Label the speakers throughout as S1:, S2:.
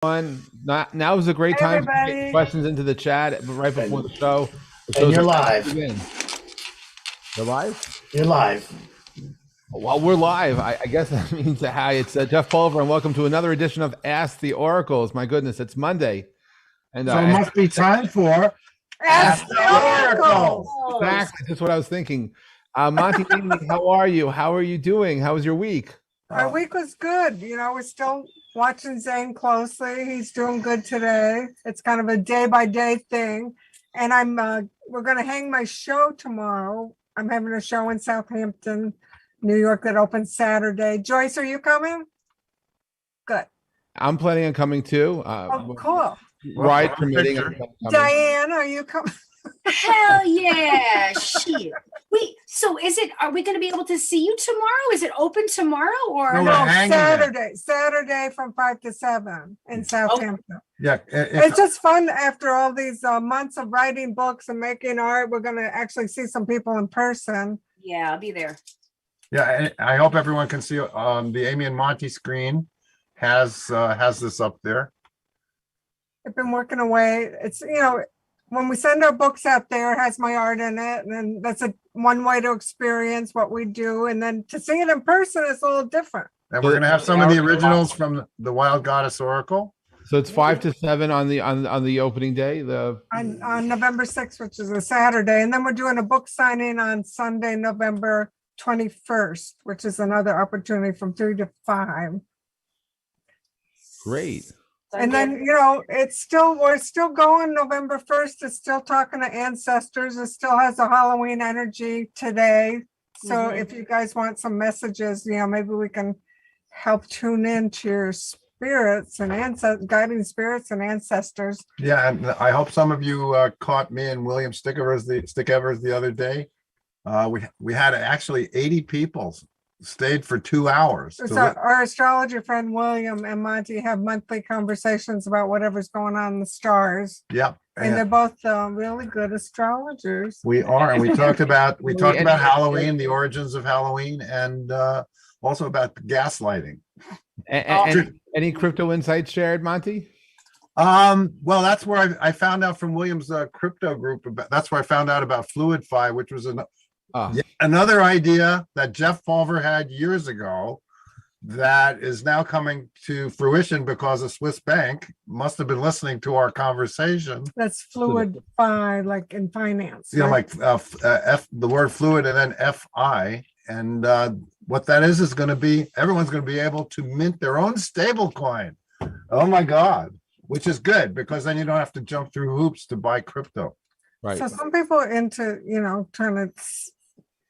S1: Now is a great
S2: Hey,
S1: time to get
S2: everybody.
S1: questions into the chat right before the show. The
S3: And
S1: show's
S3: you're
S1: about to
S3: live.
S1: begin. You're live?
S3: You're live.
S1: Well, we're live. I guess that means hi. It's Jeff Pulver, and welcome to another edition of Ask the Oracles. My goodness, it's Monday, and
S3: So it must be time for
S2: Ask the Oracle.
S1: exactly just what I was thinking. Monty, Amy, how are you? How are you doing? How was your week?
S2: Our week was good. We're still watching Zane closely. He's doing good today. It's kind of a day by day thing. And we're going to hang my show tomorrow. I'm having a show in Southampton, New York that opens Saturday. Joyce, are you coming? Good.
S1: I'm planning on coming too.
S2: Oh, cool.
S1: Ride permitting.
S2: Diane, are you coming?
S4: Hell yeah. Shit. Are we going to be able to see you tomorrow? Is it open tomorrow or
S3: No,
S2: No,
S3: hanging there.
S2: Saturday from 5 to 7 in Southampton.
S3: Yeah,
S2: It's just fun after all these months of writing books and making art. We're going to actually see some people in person.
S4: Yeah, I'll be there.
S3: yeah. And I hope everyone can see the Amy and Monty screen has this up there.
S2: I've been working away. It's, when we send our books out there, it has my art in it. And then that's one way to experience what we do. And then to see it in person is a little different.
S3: And we're gonna have some of the originals from the Wild Goddess Oracle.
S1: So it's 5 to 7 on the opening day.
S2: On November 6th, which is a Saturday. And then we're doing a book signing on Sunday, November 21st, which is another opportunity from 3 to 5.
S1: Great.
S2: And then, we're still going November 1st. It's still talking to ancestors. It still has a Halloween energy today. So if you guys want some messages, maybe we can help tune in to your spirits and guiding spirits and ancestors.
S3: Yeah, and I hope some of you caught me and William Stickevers the other day. We had actually 80 people stayed for 2 hours.
S2: So our astrology friend William and Monty have monthly conversations about whatever's going on in the stars.
S3: Yep.
S2: And they're both really good astrologers.
S3: We are, and we talked about Halloween, the origins of Halloween, and also about gaslighting.
S1: Any crypto insights shared, Monty?
S3: Well, that's where I found out from William's crypto group. That's where I found out about FluidFi, which was another idea that Jeff Pulver had years ago that is now coming to fruition because a Swiss bank must have been listening to our conversation.
S2: That's FluidFi, like in finance.
S3: Like the word fluid and then FI. And what that is going to be, everyone's going to be able to mint their own stable coin. Oh my God, which is good because then you don't have to jump through hoops to buy crypto.
S1: Right.
S2: So some people are into, trying to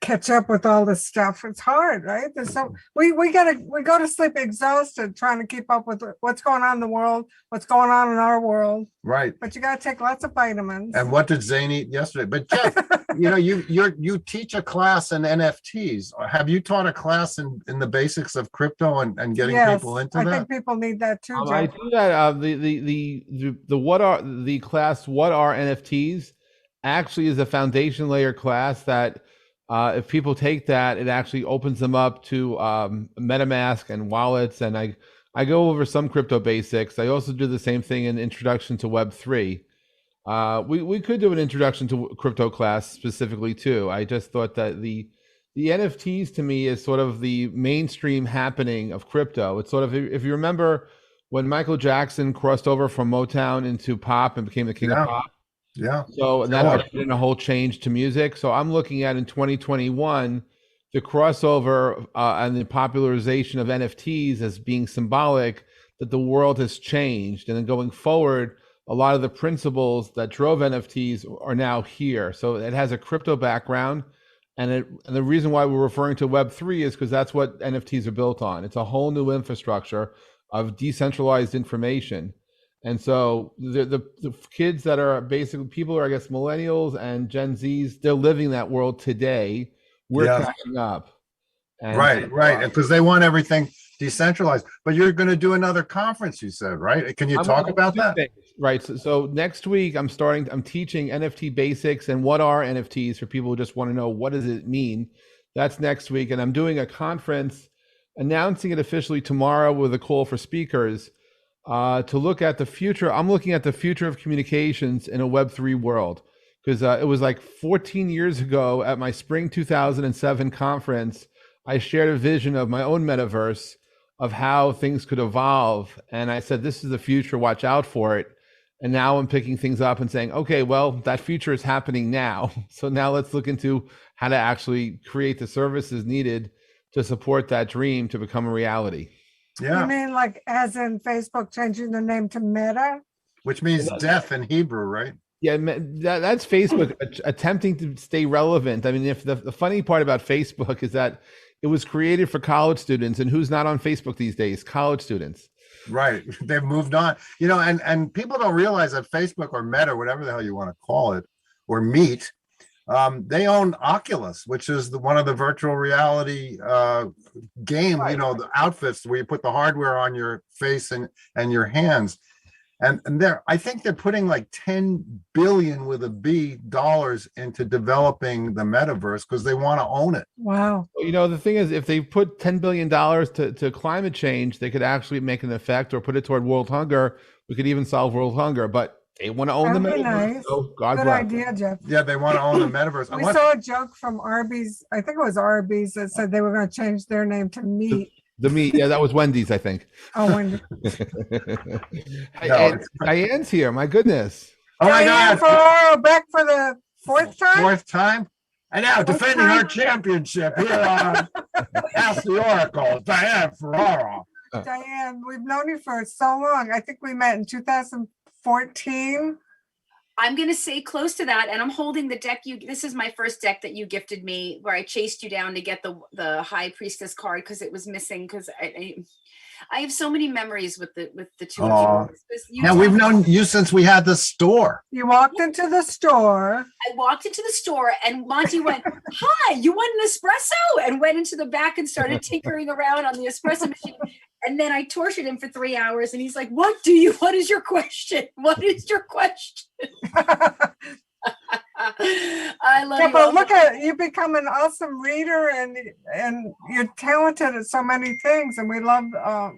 S2: catch up with all this stuff. It's hard, right? There's we go to sleep exhausted trying to keep up with what's going on in the world, what's going on in our world.
S3: Right.
S2: But you got to take lots of vitamins.
S3: And what did Zane eat yesterday? But Jeff, you teach a class in NFTs. Have you taught a class in the basics of crypto and getting people into that?
S2: I think people need that too, Jeff.
S1: I do that. The class What Are NFTs actually is a foundation layer class that if people take that, it actually opens them up to MetaMask and wallets. And I go over some crypto basics. I also do the same thing in Introduction to Web3. We could do an Introduction to Crypto class specifically too. I just thought that the NFTs to me is sort of the mainstream happening of crypto. It's sort of, if you remember when Michael Jackson crossed over from Motown into pop and became the king of pop.
S3: Yeah.
S1: So that ushered in a whole change to music. So I'm looking at in 2021, the crossover and the popularization of NFTs as being symbolic that the world has changed. And then going forward, a lot of the principles that drove NFTs are now here. So it has a crypto background. And the reason why we're referring to Web3 is because that's what NFTs are built on. It's a whole new infrastructure of decentralized information. And so the kids that are basically people who are, I guess, millennials and Gen Zs, they're living that world today. We're catching up. And
S3: right. Because they want everything decentralized. But you're going to do another conference, you said, right? Can you talk about that?
S1: Right. So next week I'm teaching NFT basics and what are NFTs for people who just want to know what does it mean. That's next week. And I'm doing a conference, announcing it officially tomorrow with a call for speakers to look at the future. I'm looking at the future of communications in a Web3 world, because it was like 14 years ago at my spring 2007 conference, I shared a vision of my own metaverse of how things could evolve. And I said, this is the future, watch out for it. And now I'm picking things up and saying, okay, well, that future is happening now. So now let's look into how to actually create the services needed to support that dream to become a reality.
S3: Yeah.
S2: You mean like as in Facebook changing the name to Meta?
S3: Which means death in Hebrew, right?
S1: Yeah, that's Facebook attempting to stay relevant. I mean, if the funny part about Facebook is that it was created for college students, and who's not on Facebook these days? College students.
S3: Right. They've moved on. You know, and people don't realize that Facebook or Meta, whatever the hell you want to call it, or Meet, they own Oculus, which is one of the virtual reality game, you know, the outfits where you put the hardware on your face and your hands. And I think they're putting like 10 billion with a B dollars into developing the metaverse because they want to own it.
S2: Wow.
S1: Well, you know, the thing is, if they put $10 billion to climate change, they could actually make an effect or put it toward world hunger. We could even solve world hunger, but they want to own the
S2: That'd be
S1: metaverse.
S2: nice.
S1: So God
S2: Good
S1: bless.
S2: idea, Jeff.
S3: Yeah, they want to own the metaverse.
S2: We saw a joke from Arby's. I think it was Arby's that said they were going to change their name to Meat.
S1: The meat, yeah, that was Wendy's, I think.
S2: Oh, Wendy.
S1: Diane's here. My goodness.
S3: Oh my
S2: Diane
S3: God.
S2: Ferraro back for the fourth time?
S3: Fourth time? And now
S2: Fourth
S3: defending
S2: time?
S3: her championship here on Ask the Oracle, Diane Ferraro.
S2: Diane, we've known you for so long. I think we met in 2014.
S4: I'm going to say close to that. And I'm holding the deck. This is my first deck that you gifted me, where I chased you down to get the High Priestess card because it was missing. Because I have so many memories with the two of you.
S3: Now we've known you since we had the store.
S2: You walked into the store.
S4: I walked into the store and Monty went, "Hi, you want an espresso?" and went into the back and started tinkering around on the espresso machine. And then I tortured him for 3 hours and he's like, what is your question? What is your question? I love you.
S2: But look at you become an awesome reader and you're talented at so many things. And we love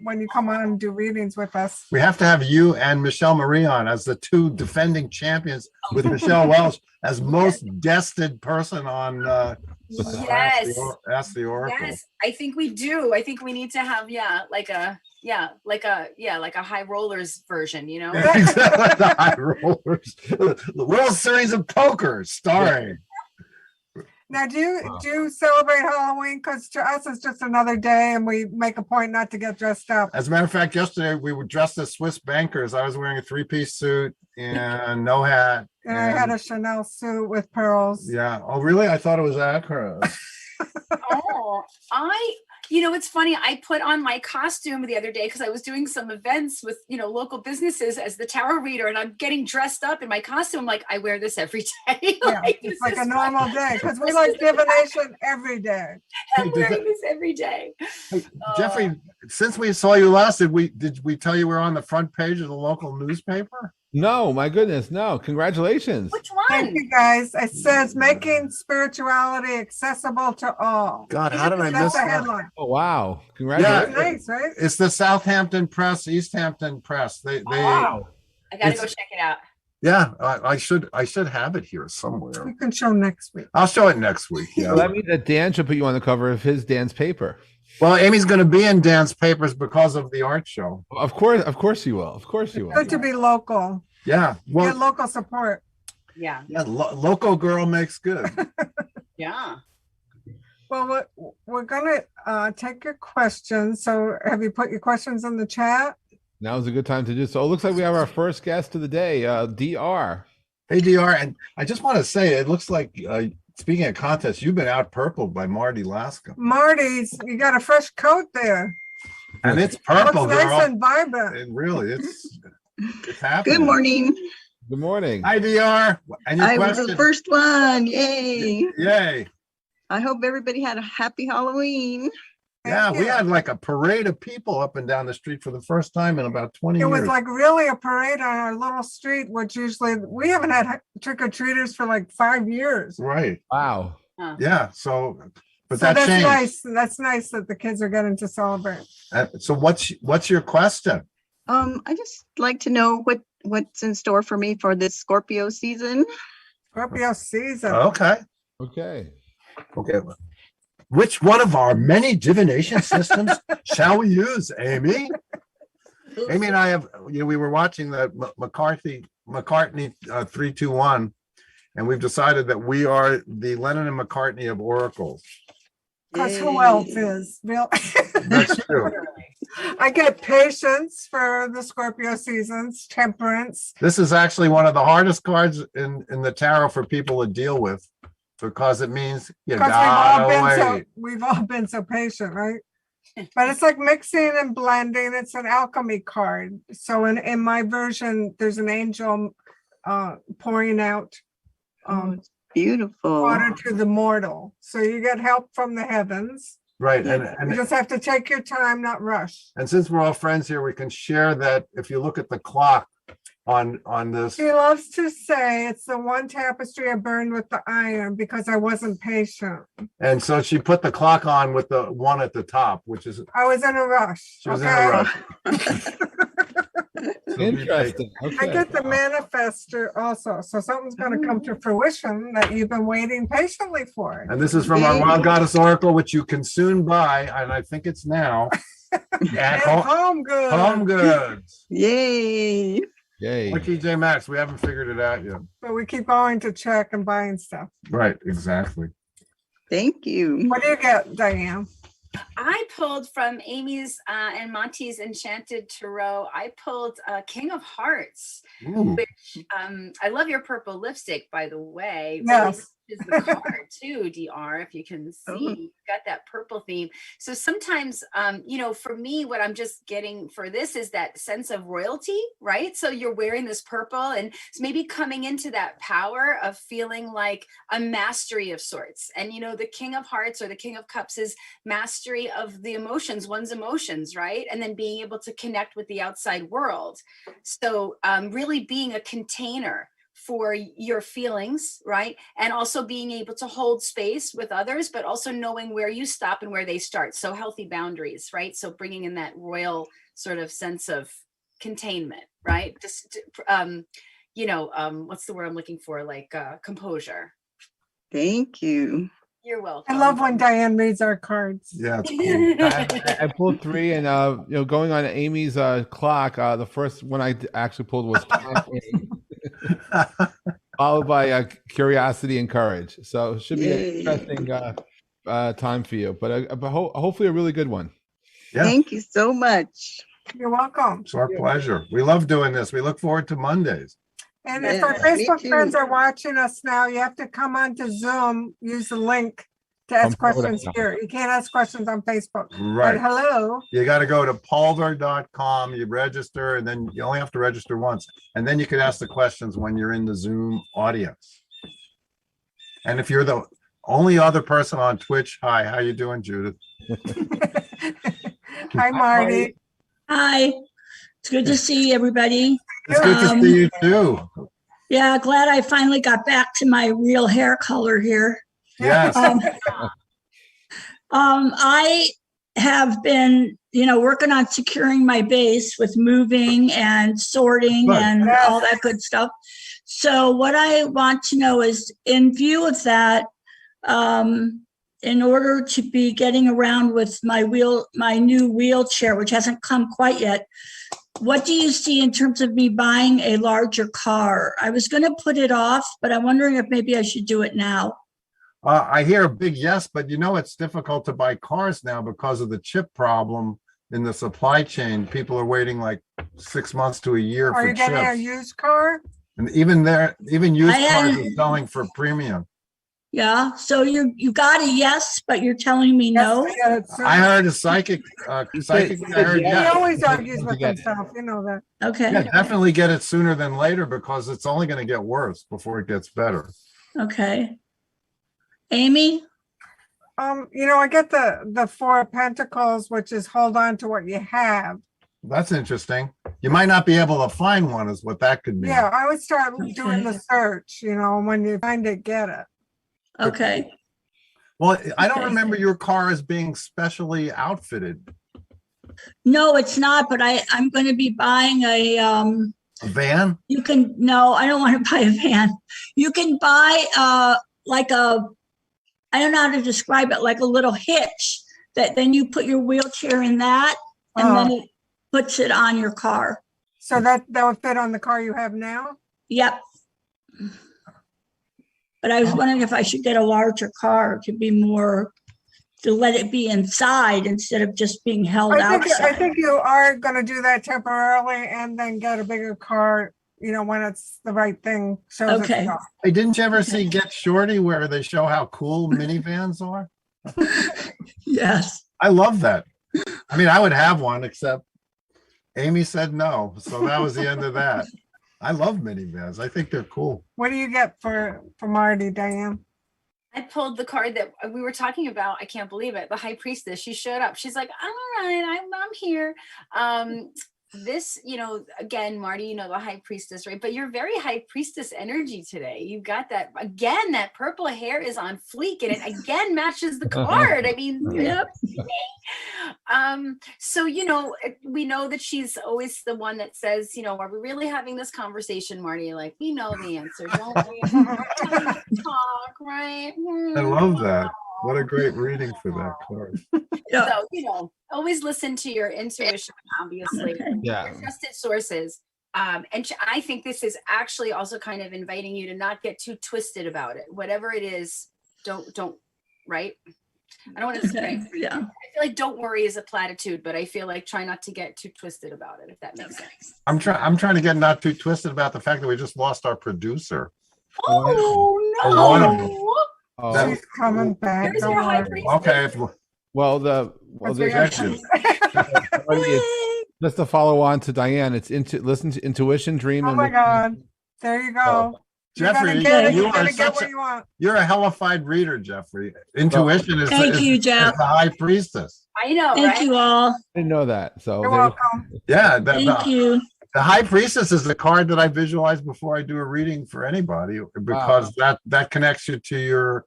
S2: when you come on and do readings with us.
S3: We have to have you and Michelle Marie on as the two defending champions, with Michelle Welch as most guested person on
S4: Yes.
S3: Ask the Oracle.
S4: Yes, I think we do. I think we need to have like a high rollers version, you know?
S3: Exactly. The High Rollers. The World Series of Poker starring.
S2: Now, do you celebrate Halloween? Because to us, it's just another day, and we make a point not to get dressed up.
S3: As a matter of fact, yesterday we were dressed as Swiss bankers. I was wearing a 3-piece suit and no hat.
S2: And I had a Chanel suit with pearls.
S3: Yeah. Oh, really? I thought it was Acura.
S4: Oh, it's funny. I put on my costume the other day because I was doing some events with, local businesses as the tarot reader, and I'm getting dressed up in my costume. I'm like, I wear this every day.
S2: Yeah, it's like a normal day because we like divination every day.
S4: I'm wearing this every day.
S3: Hey, Jeffrey, since we saw you last, did we tell you we're on the front page of the local newspaper?
S1: No, my goodness, no. Congratulations.
S4: Which one?
S2: Thank you, guys. It says making spirituality accessible to all.
S3: God, how did I miss
S2: That's the
S3: that?
S2: headline.
S1: Oh, wow.
S2: That's
S1: Congratulations.
S2: nice, right?
S3: It's the Southampton Press, East Hampton Press. They
S1: Wow.
S4: I gotta
S3: It's-
S4: go check it out.
S3: yeah, I should have it here somewhere.
S2: You can show next week.
S3: I'll show it next week.
S1: So
S3: Yeah.
S1: that means that Dan should put you on the cover of his Dan's paper.
S3: Well, Amy's going to be in Dan's papers because of the art show.
S1: Of course you will. Of course you will.
S2: Good to be local.
S3: Yeah.
S2: Get
S3: Well,
S2: local support.
S4: Yeah.
S3: yeah, local girl makes good.
S4: Yeah.
S2: Well, we're gonna take your questions. So have you put your questions in the chat?
S1: Now's a good time to do so. It looks like we have our first guest of the day, DR.
S3: Hey, DR, and I just want to say, it looks like, speaking of contests, you've been out purpled by Marty Laska.
S2: Marty's, you got a fresh coat there.
S3: And it's
S2: Looks
S3: purple,
S2: nice
S3: girl.
S2: and vibrant.
S3: And really, it's happening.
S5: Good morning.
S1: Good morning.
S3: Hi, DR. And your
S5: I was
S3: question?
S5: the first one. Yay.
S3: Yay.
S5: I hope everybody had a happy Halloween.
S3: Yeah,
S2: Thank
S3: we
S2: you.
S3: had like a parade of people up and down the street for the first time in about 20
S2: It
S3: years.
S2: was like really a parade on our little street, which usually we haven't had trick-or-treaters for like 5 years.
S3: Right.
S1: Wow.
S3: Yeah. So, but
S2: So
S3: that
S2: that's
S3: changed.
S2: nice. That's nice that the kids are getting to celebrate.
S3: So what's your question?
S5: I just like to know what's in store for me for this Scorpio season.
S2: Scorpio season.
S3: Okay.
S1: Okay.
S3: Okay. Which one of our many divination systems shall we use, Amy? Amy and I have, we were watching the McCartney 3-2-1, and we've decided that we are the Lennon and McCartney of oracles.
S2: Because who else is? Real.
S3: That's true.
S2: I get patience for the Scorpio seasons, temperance.
S3: This is actually one of the hardest cards in the tarot for people to deal with, because it means you gotta wait.
S2: We've all been so patient, right? But it's like mixing and blending. It's an alchemy card. So in my version, there's an angel pouring out
S5: It's beautiful.
S2: water to the mortal. So you get help from the heavens.
S3: Right.
S2: You
S3: And
S2: just have to take your time, not rush.
S3: since we're all friends here, we can share that if you look at the clock on this.
S2: She loves to say it's the one tapestry I burned with the iron because I wasn't patient.
S3: And so she put the clock on with the one at the top, which is,
S2: I was in a rush.
S3: she was in a rush.
S1: Interesting.
S2: I
S1: Okay.
S2: get the manifester also. So something's going to come to fruition that you've been waiting patiently for.
S3: And this is from our Wild Goddess Oracle, which you can soon buy, and I think it's now at
S2: And home good.
S3: Home Goods.
S5: Yay.
S1: Yay.
S3: Or TJ Maxx. We haven't figured it out yet.
S2: But we keep going to check and buying stuff.
S3: Right, exactly.
S5: Thank you.
S2: What do you get, Diane?
S4: I pulled from Amy's and Monty's Enchanted Tarot. I pulled King of Hearts,
S3: Ooh,
S4: which I love your purple lipstick, by the way.
S2: Yes.
S4: Is the card too, DR, if you can see.
S5: Oh.
S4: You've got that purple theme. So sometimes, for me, what I'm just getting for this is that sense of royalty, right? So you're wearing this purple and it's maybe coming into that power of feeling like a mastery of sorts. And, the King of Hearts or the King of Cups is mastery of the emotions, one's emotions, right? And then being able to connect with the outside world. So really being a container for your feelings, right? And also being able to hold space with others, but also knowing where you stop and where they start. So healthy boundaries, right? So bringing in that royal sort of sense of containment, right? Just, what's the word I'm looking for? Like composure.
S5: Thank you.
S4: You're welcome.
S2: I love when Diane reads our cards.
S3: yeah, it's cool.
S1: I pulled three, and going on Amy's clock, the first one I actually pulled was time, followed by curiosity and courage. So it should be
S5: Yay.
S1: an interesting time for you, but hopefully a really good one.
S3: Yeah.
S5: Thank you so much.
S2: You're welcome.
S3: It's our pleasure. We love doing this. We look forward to Mondays.
S2: And if
S5: Yeah,
S2: our
S5: me
S2: Facebook
S5: too.
S2: friends are watching us now, you have to come onto Zoom, use the link to ask questions here. You can't ask questions on Facebook. But
S3: Right.
S2: hello.
S3: You got to go to palver.com, you register, and then you only have to register once. And then you can ask the questions when you're in the Zoom audience. And if you're the only other person on Twitch, hi, how you doing, Judith?
S2: Hi, Marty.
S6: Hi, it's good to see everybody.
S3: It's good to see you too.
S6: Yeah, glad I finally got back to my real hair color here.
S3: Yes.
S6: I have been, working on securing my base with moving and sorting
S3: Good.
S6: and all that good stuff. So what I want to know is, in view of that, in order to be getting around with my new wheelchair, which hasn't come quite yet, what do you see in terms of me buying a larger car? I was going to put it off, but I'm wondering if maybe I should do it now.
S3: I hear a big yes, but it's difficult to buy cars now because of the chip problem in the supply chain. People are waiting like 6 months to a year
S2: Are
S3: for
S2: you getting a
S3: chips.
S2: used car?
S3: And even used
S6: I
S3: cars
S6: am-
S3: are selling for premium.
S6: Yeah, so you got a yes, but you're telling me no?
S2: Yes, yeah, it's-
S3: I heard a psychic, I heard
S2: He
S3: yes.
S2: always argues with
S1: Get it.
S2: himself, you know that.
S6: Okay,
S3: Yeah, definitely get it sooner than later because it's only going to get worse before it gets better.
S6: okay. Amy?
S2: I get the Four of Pentacles, which is hold on to what you have.
S3: That's interesting. You might not be able to find one is what that could mean.
S2: Yeah, I would start doing the
S6: Okay.
S2: search, when you find it, get it.
S6: Okay.
S3: Well, I don't
S6: Okay.
S3: remember your car as being specially outfitted.
S6: No, it's not, but I'm going to be buying a
S3: van?
S6: no, I don't want to buy a van. You can buy like I don't know how to describe it, like a little hitch that then you put your wheelchair in that and then it puts it on your car.
S2: So that would fit on the car you have now?
S6: Yep. But I was wondering if I should get a larger car to be more, to let it be inside instead of just being held outside.
S2: I think you are going to do that temporarily and then get a bigger car, when it's the right thing.
S6: Okay.
S3: Hey, didn't you ever see Get Shorty where they show how cool minivans are?
S6: Yes.
S3: I love that. I mean, I would have one, except Amy said no. So that was the end of that. I love minivans. I think they're cool.
S2: What do you get for Marty, Diane?
S4: I pulled the card that we were talking about. I can't believe it. The high priestess. She showed up. She's like, I'm all right. I'm here. This, again, Marty, the high priestess, right? But you're very high priestess energy today. You got that again. That purple hair is on fleek, and it again matches the card. I mean,
S6: Yep.
S4: So we know that she's always the one that says, are we really having this conversation, Marty? Like, we know the answer, don't we? Talk, right?
S3: I love that. What a great reading for that card.
S6: Yeah.
S4: So, always listen to your intuition, obviously.
S6: Okay.
S1: Yeah.
S4: Your trusted sources. And I think this is actually also kind of inviting you to not get too twisted about it. Whatever it is, don't, right? I don't want to say,
S6: Yeah.
S4: I feel like don't worry is a platitude, but I feel like try not to get too twisted about it, if that makes sense.
S3: I'm trying to get not too twisted about the fact that we just lost our producer.
S4: Oh,
S3: Oh, one of them.
S1: Oh,
S2: She's coming back.
S4: There's
S2: Don't
S4: your high
S2: worry.
S4: priestess.
S3: Okay.
S1: well,
S2: That's
S1: there's
S2: what
S1: just to follow on to Diane. It's listen to intuition, dream,
S2: Oh
S1: and
S2: my God. There you go.
S3: Jeffrey,
S2: You're
S3: you
S2: gonna
S3: are
S2: get
S3: such
S2: what you want.
S3: you're a hellified reader, Jeffrey. Intuition is
S6: Thank you,
S3: is
S6: Jeff.
S3: the high priestess.
S4: I know,
S6: Thank
S4: right?
S6: you all.
S1: I didn't know that. So
S2: You're
S1: there-
S2: welcome.
S3: Yeah,
S6: Thank you.
S3: the high priestess is the card that I visualize before I do a reading for anybody, because that connects you to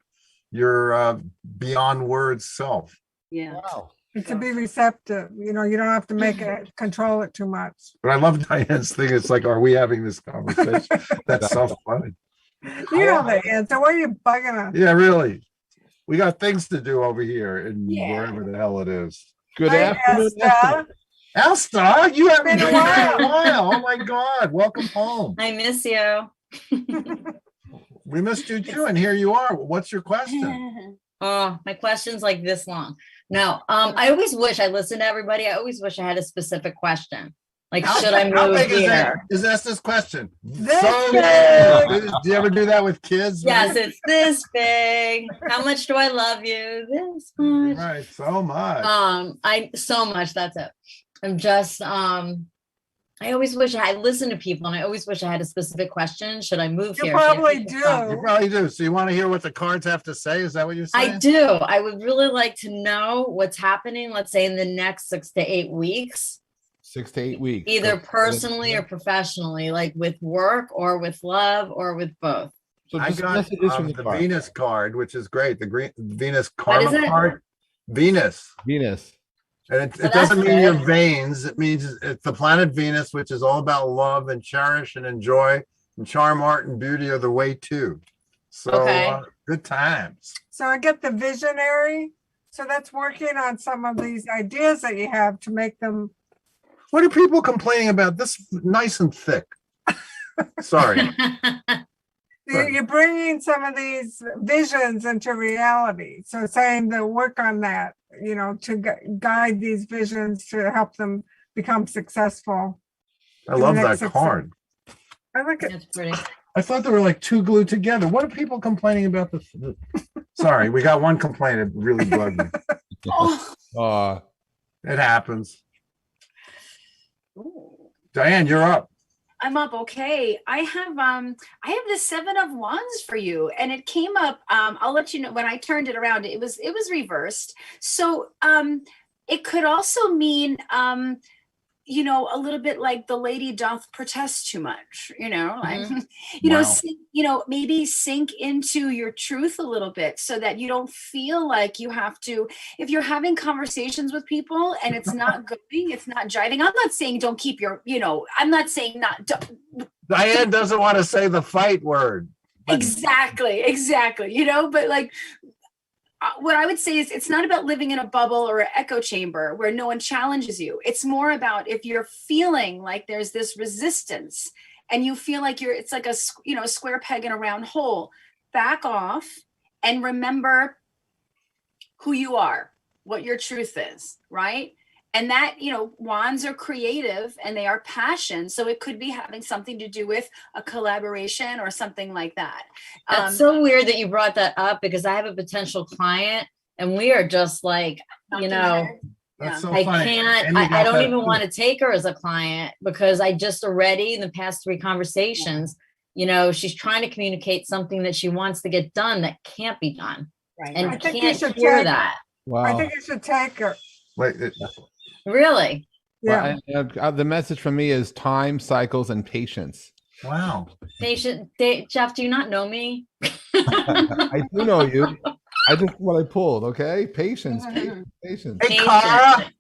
S3: your beyond words self.
S4: Yeah.
S1: Wow.
S2: And to be receptive, you don't have to make it control it too much.
S3: But I love Diane's thing. It's like, are we having this conversation? That's so funny.
S2: You know the answer. Why are you bugging us?
S3: Yeah, really. We got things to do over here in
S4: Yeah.
S3: wherever the hell it is.
S1: Good
S2: Hi,
S1: afternoon.
S2: Esther.
S3: Elsta, you haven't
S2: Been
S3: been
S2: a
S3: here in a
S2: while.
S3: while. Oh my God. Welcome home.
S7: I miss you.
S3: We missed you too. And here you are. What's your question?
S7: Oh, my question's like this long. No, I always wish I listened to everybody. I always wish I had a specific question. Like, should I
S3: How
S7: move
S3: big is that?
S7: here?
S3: Is that this question?
S2: This
S3: So
S2: big.
S3: big. Do you ever do that with kids?
S7: Yes, it's this big. How much do I love you? This much.
S3: Right. So much.
S7: I so much. That's it. I'm just I always wish I listened to people, and I always wish I had a specific question. Should I move
S2: You
S7: here? Should I
S2: probably
S7: take this
S2: do.
S7: up?
S3: You probably do. So you want to hear what the cards have to say? Is that what you're saying?
S7: I do. I would really like to know what's happening, let's say in the next 6 to 8 weeks,
S1: 6 to 8 weeks.
S7: either
S1: So-
S7: personally or professionally, like with work or with love or with both.
S1: So
S3: I
S1: just
S3: got
S1: messages from the
S3: the
S1: card.
S3: Venus card, which is great. The green Venus
S7: What is
S3: karma
S7: it?
S3: card. Venus.
S1: Venus.
S3: And
S7: So
S3: it doesn't
S7: that's
S3: mean your
S7: good.
S3: veins. It means it's the planet Venus, which is all about love and cherish and enjoy, and charm, art, and beauty are the way too. So
S7: Okay.
S3: good times.
S2: So I get the visionary. So that's working on some of these ideas that you have to make them.
S3: What are people complaining about? This nice and thick. Sorry. Right.
S2: You're bringing some of these visions into reality. So saying to work on that, to guide these visions to help them become successful.
S3: I love that
S2: Next
S3: card.
S2: I like it.
S7: That's pretty.
S3: I thought they were like two glued together. What are people complaining about this? Sorry, we got one complaint. It really bugged me.
S4: Oh.
S3: It happens.
S4: Ooh.
S3: Diane, you're up.
S4: I'm up. Okay. I have the 7 of Wands for you, and it came up. I'll let you know when I turned it around. It was reversed. So it could also mean you know, a little bit like the lady doth protest too much, you know, like,
S3: Wow.
S4: you know, maybe sink into your truth a little bit so that you don't feel like you have to, if you're having conversations with people and it's not going, it's not jiving. I'm not saying don't keep your, you know, I'm not saying not,
S3: Diane doesn't want to say the fight word. But
S4: exactly, you know, but like, what I would say is it's not about living in a bubble or an echo chamber where no one challenges you. It's more about if you're feeling like there's this resistance and you feel like it's like a, you know, a square peg in a round hole, back off and remember who you are, what your truth is, right? And that, you know, wands are creative and they are passion. So it could be having something to do with a collaboration or something like that.
S7: That's so weird that you brought that up because I have a potential client and we are just like, you know,
S3: that's so
S7: I
S3: funny.
S7: can't,
S3: And you
S7: I
S3: got
S7: don't
S3: that
S7: even
S3: too.
S7: want to take her as a client because I just already in the past 3 conversations, you know, she's trying to communicate something that she wants to get done that can't be done.
S4: Right.
S7: And
S2: I think you
S7: can't
S2: should
S7: hear
S2: take-
S7: that.
S1: Wow.
S2: I think you should take her.
S3: Wait,
S7: Really?
S2: Yeah.
S1: Well, the message from me is time, cycles, and patience.
S3: wow.
S7: Patient, Jeff, do you not know me?
S1: I do know you. I just what I pulled. Okay, patience, patience.
S3: Hey, Cara.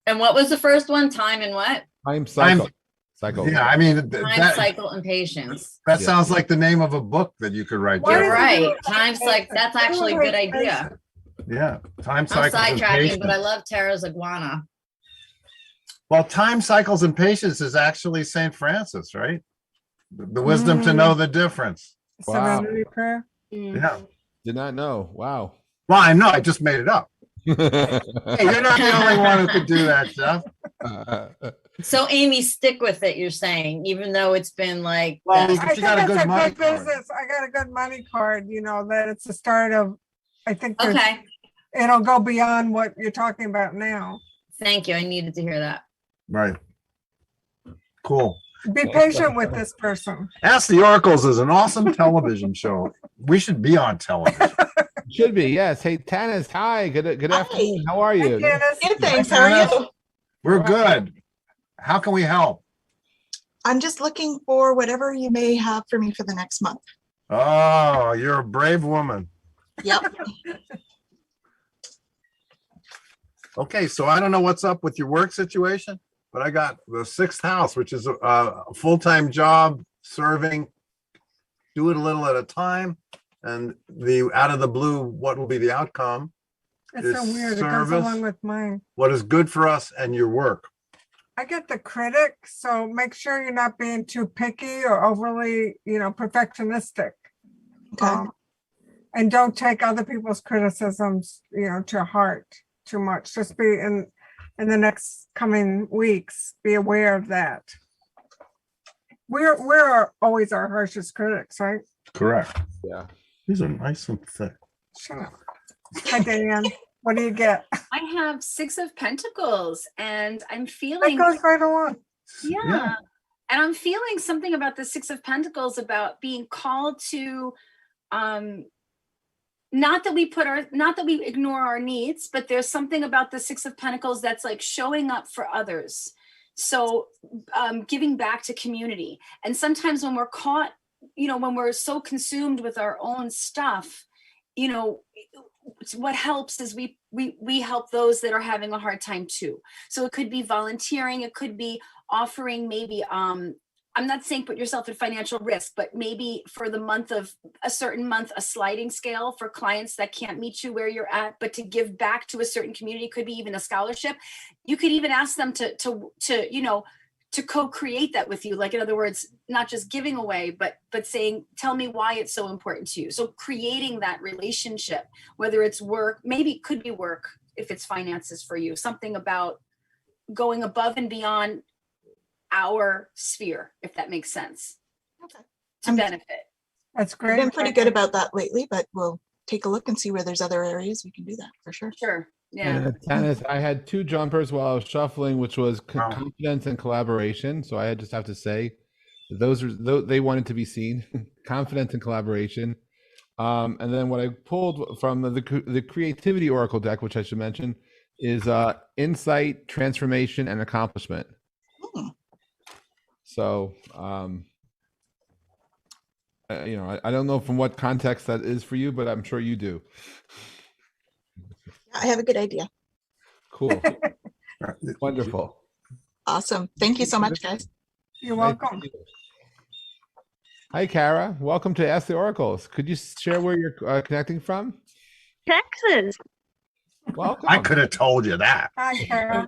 S7: And what was the first one? Time and what?
S1: Time, cycle, cycle.
S3: Yeah, I mean,
S7: Time, cycle, and patience.
S3: that
S1: Yeah.
S3: sounds like the name of a book that you could write.
S2: Why
S7: You're
S2: is
S3: Jeff.
S2: it-
S7: right. Time, cycle. That's actually a good idea.
S3: Yeah, time
S7: I'm
S3: cycles and
S7: sidetracking, but I
S3: patience.
S7: love Tara's iguana.
S3: Well, time cycles and patience is actually Saint Francis, right? The wisdom to know the difference.
S1: Wow.
S2: Serenity prayer.
S3: Yeah.
S1: Did not know. Wow.
S3: Well, I know. I just made it up. Hey, you're not the only one who could do that, Jeff.
S7: So Amy, stick with it, you're saying, even though it's been like,
S3: Well,
S7: that.
S3: But
S2: I
S3: you
S2: think
S3: got a
S2: it's
S3: good
S2: a
S3: money
S2: good
S3: card.
S2: business. I got a good money card, you know, that it's the start of, I think there's-
S7: Okay,
S2: it'll go beyond what you're talking about now.
S7: thank you. I needed to hear that.
S3: Right. Cool.
S2: Be patient with this person.
S3: Ask the Oracles is an awesome television show. We should be on television.
S1: Should be, yes. Hey, Tanis, hi. Good afternoon. How are
S2: Hey,
S1: you?
S2: Janice.
S8: Good, thanks. How are you?
S3: We're good. How can we help?
S8: I'm just looking for whatever you may have for me for the next month.
S3: Oh, you're a brave woman.
S8: Yep.
S3: Okay, so I don't know what's up with your work situation, but I got the 6th house, which is a full-time job serving, do it a little at a time. And the out of the blue, what will be the outcome?
S2: It's so
S3: Is
S2: weird. It goes
S3: service.
S2: along with mine.
S3: What is good for us and your work?
S2: I get the critic, so make sure you're not being too picky or overly, you know, perfectionistic.
S8: Okay.
S2: And don't take other people's criticisms, you know, to heart too much. Just be in the next coming weeks, be aware of that. We're always our harshest critics, right?
S3: Correct.
S1: Yeah.
S3: These are nice and thick.
S2: Shut up. Hi, Diane. What do you get?
S4: I have 6 of Pentacles and I'm
S2: That
S4: feeling,
S2: goes right along.
S4: yeah. And I'm feeling something about the 6 of Pentacles about being called to, not that we ignore our needs, but there's something about the 6 of Pentacles that's like showing up for others. So giving back to community. And sometimes when we're caught, you know, when we're so consumed with our own stuff, you know, what helps is we help those that are having a hard time too. So it could be volunteering, it could be offering maybe I'm not saying put yourself at financial risk, but maybe for the month of a certain month, a sliding scale for clients that can't meet you where you're at, but to give back to a certain community, could be even a scholarship. You could even ask them to you know, to co-create that with you. Like, in other words, not just giving away, but saying, tell me why it's so important to you. So creating that relationship, whether it's work, maybe it could be work, if it's finances for you, something about going above and beyond our sphere, if that makes sense,
S8: Okay.
S4: to benefit.
S2: That's
S8: I've
S2: great.
S8: been pretty good about that lately, but we'll take a look and see where there's other areas we can do that for sure.
S4: Sure. Yeah.
S1: And Tanis, I had 2 jumpers while I was shuffling, which was
S3: Wow.
S1: confidence and collaboration. So I just have to say, they wanted to be seen. Confidence and collaboration. And then what I pulled from the creativity oracle deck, which I should mention, is insight, transformation, and accomplishment.
S8: Hmm.
S1: So, I don't know from what context that is for you, but I'm sure you do.
S8: I have a good idea.
S1: Cool. Wonderful.
S8: Awesome. Thank you so much, guys.
S2: You're
S1: Nice to
S2: welcome.
S1: meet you. Hi, Kara. Welcome to Ask the Oracles. Could you share where you're connecting from?
S9: Texas.
S1: Welcome.
S3: I could have told you that.
S2: Hi, Kara.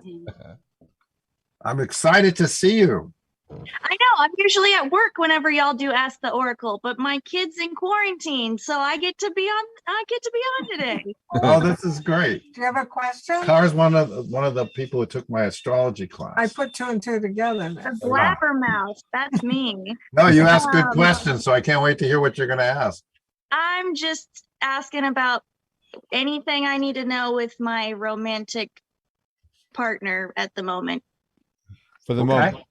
S3: I'm excited to see you.
S9: I know I'm usually at work whenever y'all do Ask the Oracle, but my kid's in quarantine, so I get to be on today.
S3: Oh, this is great.
S2: Do you have a question?
S3: Kara's one of the people who took my astrology class.
S2: I put 2 and 2 together.
S9: The blabbermouth, that's me.
S3: No, you asked good questions, so I can't wait to hear what you're going to ask.
S9: I'm just asking about anything I need to know with my romantic partner at the moment.
S1: For the
S3: Okay.
S1: moment.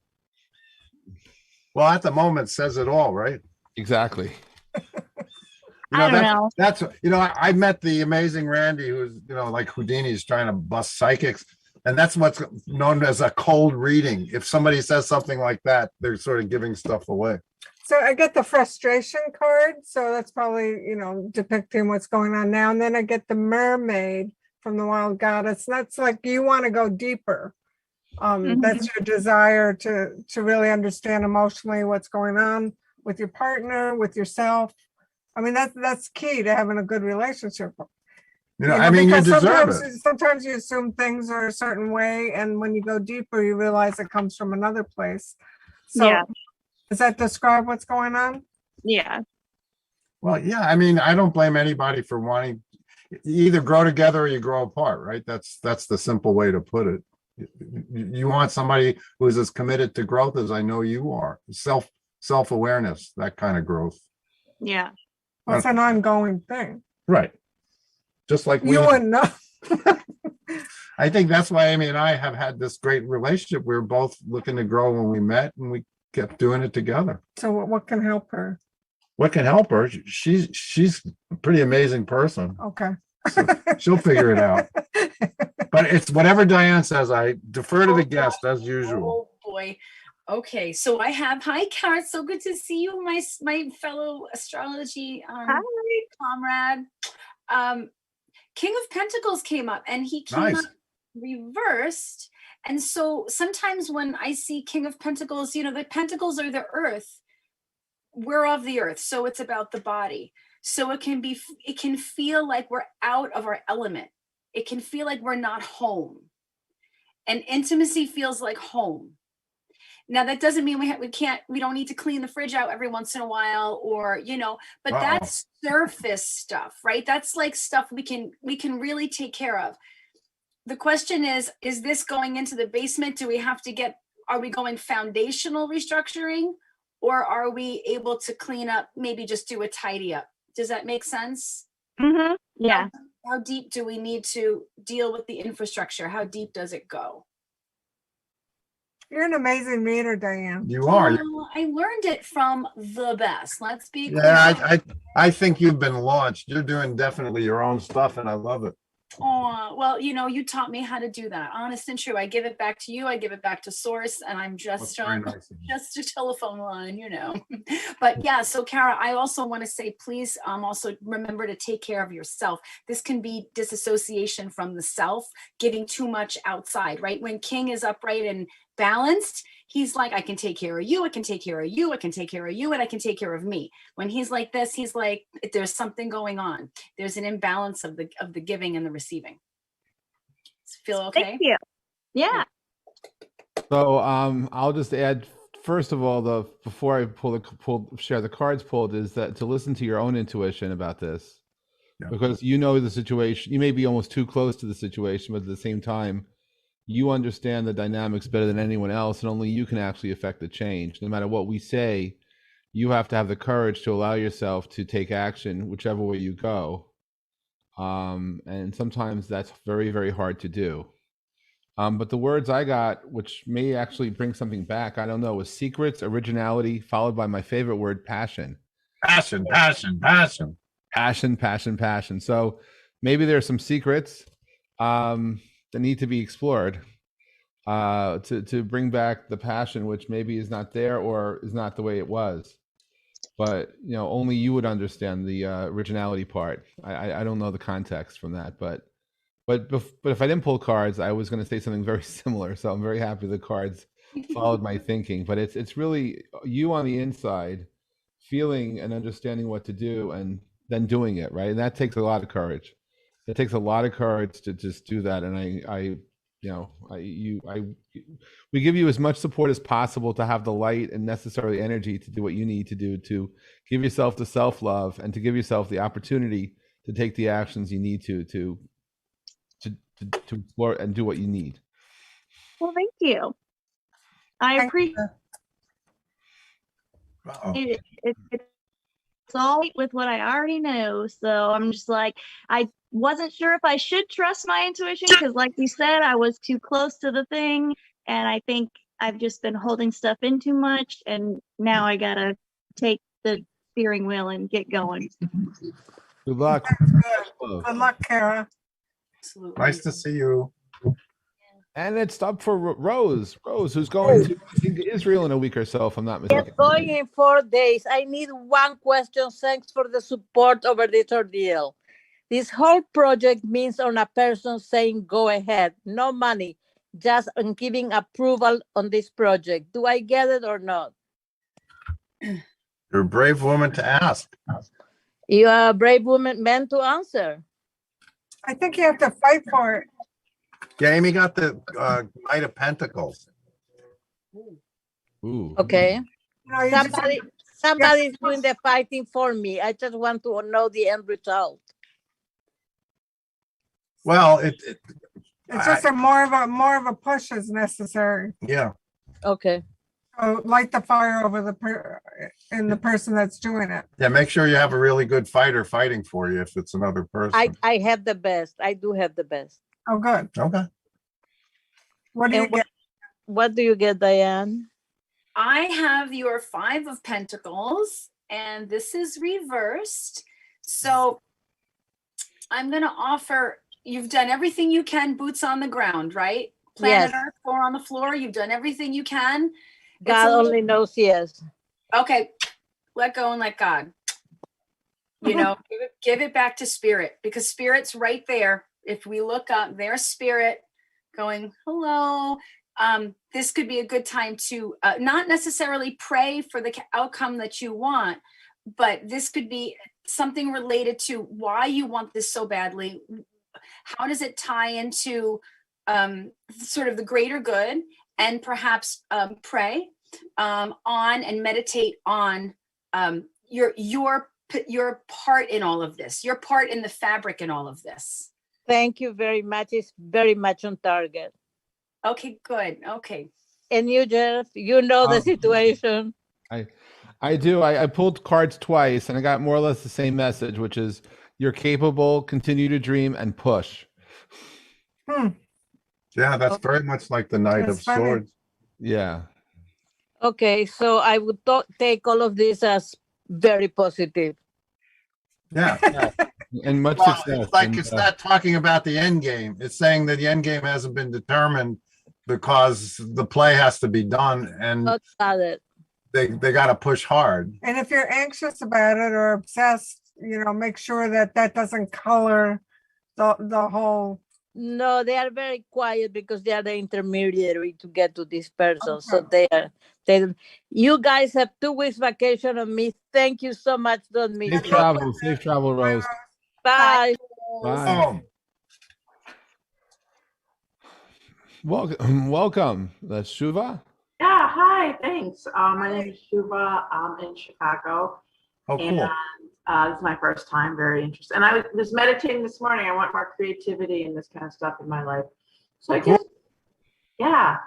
S3: Well, at the moment says it all, right?
S1: Exactly.
S9: I don't know.
S3: That's I met the amazing Randy, who's like Houdini's trying to bust psychics, and that's what's known as a cold reading. If somebody says something like that, they're sort of giving stuff away.
S2: So I get the frustration card. So that's probably, depicting what's going on now. And then I get the mermaid from the wild goddess. That's like, you want to go deeper. That's your desire to really understand emotionally what's going on with your partner, with yourself. I mean, that's key to having a good relationship.
S3: I mean, you
S2: because
S3: deserve it.
S2: sometimes you assume things are a certain way, and when you go deeper, you realize it comes from another place. So
S9: Yeah.
S2: does that describe what's going on?
S9: Yeah.
S3: Well, yeah, I mean, I don't blame anybody for wanting, you either grow together or you grow apart, right? That's the simple way to put it. You want somebody who's as committed to growth as I know you are. Self-awareness, that kind of growth.
S9: Yeah.
S2: Well, it's an ongoing thing.
S3: Right. Just like we
S2: You wouldn't know.
S3: I think that's why Amy and I have had this great relationship. We were both looking to grow when we met, and we kept doing it together.
S2: So what can help her?
S3: What can help her? She's a pretty amazing person.
S2: Okay.
S3: So she'll figure it out. But it's whatever Diane says. I defer to the guest as usual.
S4: Oh boy. Okay, so hi, Kara. It's so good to see you, my fellow astrology comrade. King of Pentacles came up, and he came up reversed. And so sometimes when I see King of Pentacles, the Pentacles are the earth. We're of the earth, so it's about the body. So it can feel like we're out of our element. It can feel like we're not home. And intimacy feels like home. Now that doesn't mean we don't need to clean the fridge out every once in a while, or but that's surface stuff, right? That's like stuff we can really take care of. The question is this going into the basement? Are we going foundational restructuring, or are we able to clean up, maybe just do a tidy up? Does that make sense?
S9: Mm-hmm. Yeah.
S4: How deep do we need to deal with the infrastructure? How deep does it go?
S2: You're an amazing reader, Diane.
S3: You are.
S4: I learned it from the best. Let's be clear.
S3: Yeah, I think you've been launched. You're doing definitely your own stuff, and I love it.
S4: Oh, well, you taught me how to do that. Honest and true. I give it back to you. I give it back to source, and I'm just just a telephone line, But yeah, so Kara, I also want to say, please also remember to take care of yourself. This can be disassociation from the self, giving too much outside, right? When King is upright and balanced, he's like, I can take care of you, I can take care of you, I can take care of you, and I can take care of me. When he's like this, he's like, there's something going on. There's an imbalance of the giving and the receiving. Feel okay?
S9: Thank you. Yeah.
S1: So I'll just add, first of all, before I share the cards pulled, is that to listen to your own intuition about this. Yeah. Because the situation. You may be almost too close to the situation, but at the same time, you understand the dynamics better than anyone else, and only you can actually affect the change. No matter what we say, you have to have the courage to allow yourself to take action whichever way you go. And sometimes that's very, very hard to do. But the words I got, which may actually bring something back, I don't know, was secrets, originality, followed by my favorite word, passion.
S3: Passion.
S1: So maybe there's some secrets. that need to be explored to bring back the passion, which maybe is not there or is not the way it was. But only you would understand the originality part. I don't know the context from that, but if I didn't pull cards, I was going to say something very similar. So I'm very happy the cards followed my thinking. But it's really you on the inside, feeling and understanding what to do, and then doing it, right? And that takes a lot of courage. It takes a lot of courage to just do that. And we give you as much support as possible to have the light and necessary energy to do what you need to do, to give yourself the self-love and to give yourself the opportunity to take the actions you need to explore and do what you need.
S9: Well, thank you. I appreciate it. It's all with what I already know. So I'm just like, I wasn't sure if I should trust my intuition because, like you said, I was too close to the thing. And I think I've just been holding stuff in too much. And now I got to take the steering wheel and get going.
S1: Good luck.
S2: Good luck, Kara.
S4: Absolutely.
S3: Nice to see you.
S1: And it's up for Rose. Rose, who's going to, I think, Israel in a week or so, if I'm not mistaken.
S10: It's going in 4 days. I need one question. Thanks for the support over this ordeal. This whole project means on a person saying, go ahead, no money, just on giving approval on this project. Do I get it or not?
S3: You're a brave woman to ask.
S10: You are a brave woman, man to answer.
S2: I think you have to fight for it.
S3: Yeah, Amy got the Knight of Pentacles.
S1: Ooh.
S10: Okay.
S2: You just-
S10: Somebody's doing the fighting for me. I just want to know the end result.
S3: Well,
S2: it's just more of a push is necessary.
S3: Yeah.
S10: Okay.
S2: So light the fire over the person that's doing it.
S3: Yeah, make sure you have a really good fighter fighting for you if it's another person.
S10: I have the best. I do have the best.
S2: Oh, good.
S3: Okay.
S2: What do you get?
S10: What do you get, Diane?
S4: I have your 5 of Pentacles, and this is reversed. So I'm going to offer, you've done everything you can, boots on the ground, right? Planet
S10: Yes.
S4: Earth, 4 on the floor. You've done everything you can.
S10: God only knows, yes.
S4: Okay, let go and let God. Give it back to Spirit, because Spirit's right there. If we look up, there's Spirit going, hello. This could be a good time to not necessarily pray for the outcome that you want, but this could be something related to why you want this so badly. How does it tie into sort of the greater good, and perhaps pray on and meditate on your part in all of this, your part in the fabric in all of this.
S10: Thank you very much. It's very much on target.
S4: Okay, good. Okay.
S10: And you, Jeff, you know the situation.
S1: I do. I pulled cards twice and I got more or less the same message, which is you're capable, continue to dream, and push.
S3: Yeah, that's very much like the Knight of Swords.
S1: Yeah.
S10: Okay, so I would take all of this as very positive.
S3: Yeah.
S1: And much
S3: Well,
S1: success.
S3: it's like
S1: And,
S3: it's not talking about the end game. It's saying that the end game hasn't been determined because the play has to be done, and
S10: Got it.
S3: they got to push hard.
S2: And if you're anxious about it or obsessed, make sure that doesn't color the whole.
S10: No, they are very quiet because they are the intermediary to get to this person. So they you guys have 2 weeks vacation on me. Thank you so much. Don't miss
S1: safe
S10: me.
S1: travel. Safe travel, Rose.
S10: Bye.
S1: Bye. Welcome. That's Shuva.
S11: Yeah, hi, thanks. My name is Shuva. I'm in Chicago.
S3: Oh, cool.
S11: And this is my first time, very interested. And I was meditating this morning. I want more creativity and this kind of stuff in my life. So I guess, yeah.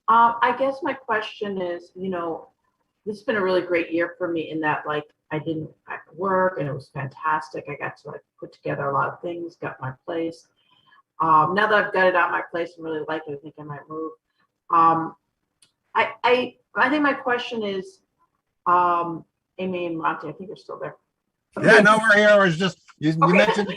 S11: I guess my question is, this has been a really great year for me in that, like, I didn't work and it was fantastic. I got to put together a lot of things, got my place. Now that I've got it out my place and really like it, I think I might move. I think my question is, Amy and Monty, I think you're still there.
S3: Yeah, no, we're here. It's just you mentioned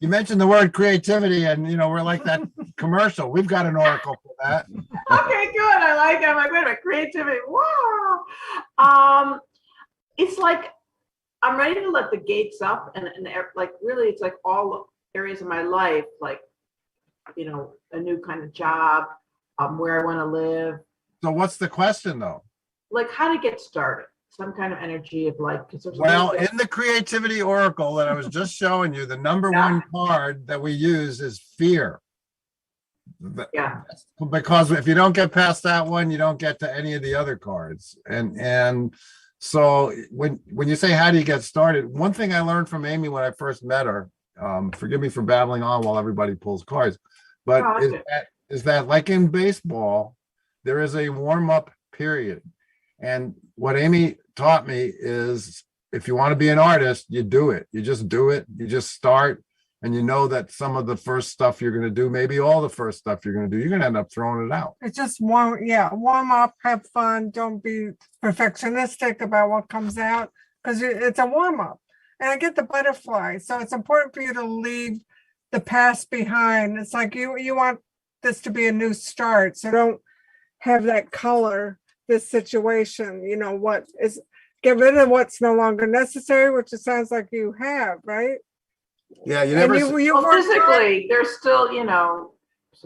S3: You mentioned the word creativity, and we're like that commercial. We've got an oracle for that.
S11: Okay, good. I like it. I'm like, wait a minute, creativity. Wow. It's like I'm ready to let the gates up, and like really, it's like all areas of my life, like a new kind of job, where I want to live.
S3: So what's the question though?
S11: Like how to get started. Some kind of energy of like, because there's
S3: Well, in the creativity oracle that I was just showing you, the number one card that we use is fear.
S11: Yeah.
S3: Because if you don't get past that one, you don't get to any of the other cards. And so when you say how do you get started, one thing I learned from Amy when I first met her, forgive me for babbling on while everybody pulls cards, but is that like in baseball, there is a warm-up period. And what Amy taught me is if you want to be an artist, you do it. You just do it. You just start. And you know that some of the first stuff you're going to do, maybe all the first stuff you're going to do, you're going to end up throwing it out.
S2: It's just warm up, have fun. Don't be perfectionistic about what comes out because it's a warm up. And I get the butterfly. So it's important for you to leave the past behind. It's like you want this to be a new start. So don't have that color this situation. Get rid of what's no longer necessary, which it sounds like you have, right?
S3: Yeah, you never.
S11: Physically, there's still,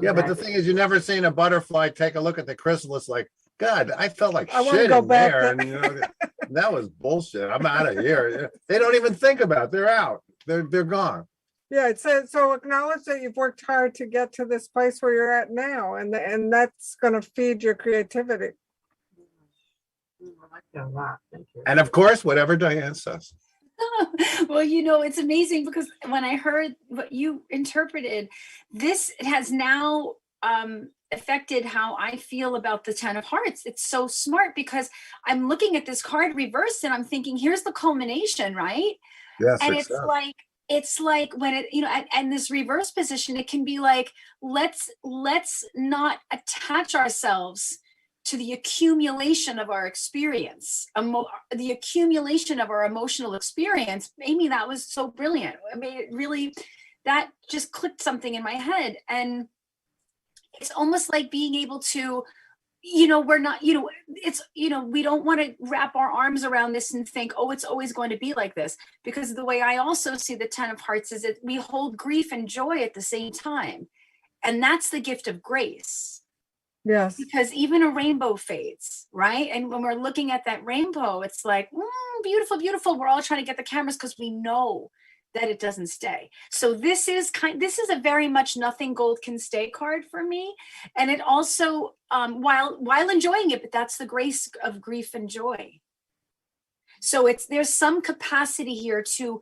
S3: Yeah, but the thing is, you never seen a butterfly take a look at the chrysalis like, God, I felt like
S2: I
S3: shit
S2: go
S3: in
S2: back
S3: there, and that was bullshit. I'm out of here. They don't even think about it. They're out. They're gone.
S2: Yeah, so acknowledge that you've worked hard to get to this place where you're at now, and that's going to feed your creativity.
S11: I like that a lot. Thank you.
S3: And of course, whatever Diane says.
S4: Well, it's amazing because when I heard what you interpreted, this has now affected how I feel about the 10 of Hearts. It's so smart because I'm looking at this card reversed and I'm thinking, here's the culmination, right?
S3: Yes.
S4: And it's like when it, and this reverse position, it can be like, let's not attach ourselves to the accumulation of our experience, the accumulation of our emotional experience. Amy, that was so brilliant. I mean, it really, that just clicked something in my head. And it's almost like being able to, we're not, it's, we don't want to wrap our arms around this and think, oh, it's always going to be like this. Because the way I also see the 10 of Hearts is that we hold grief and joy at the same time. And that's the gift of grace.
S2: Yes.
S4: Because even a rainbow fades, right? And when we're looking at that rainbow, it's like, beautiful, beautiful. We're all trying to get the cameras because we know that it doesn't stay. So this is a very much nothing gold can stay card for me. And it also, while enjoying it, but that's the grace of grief and joy. So there's some capacity here to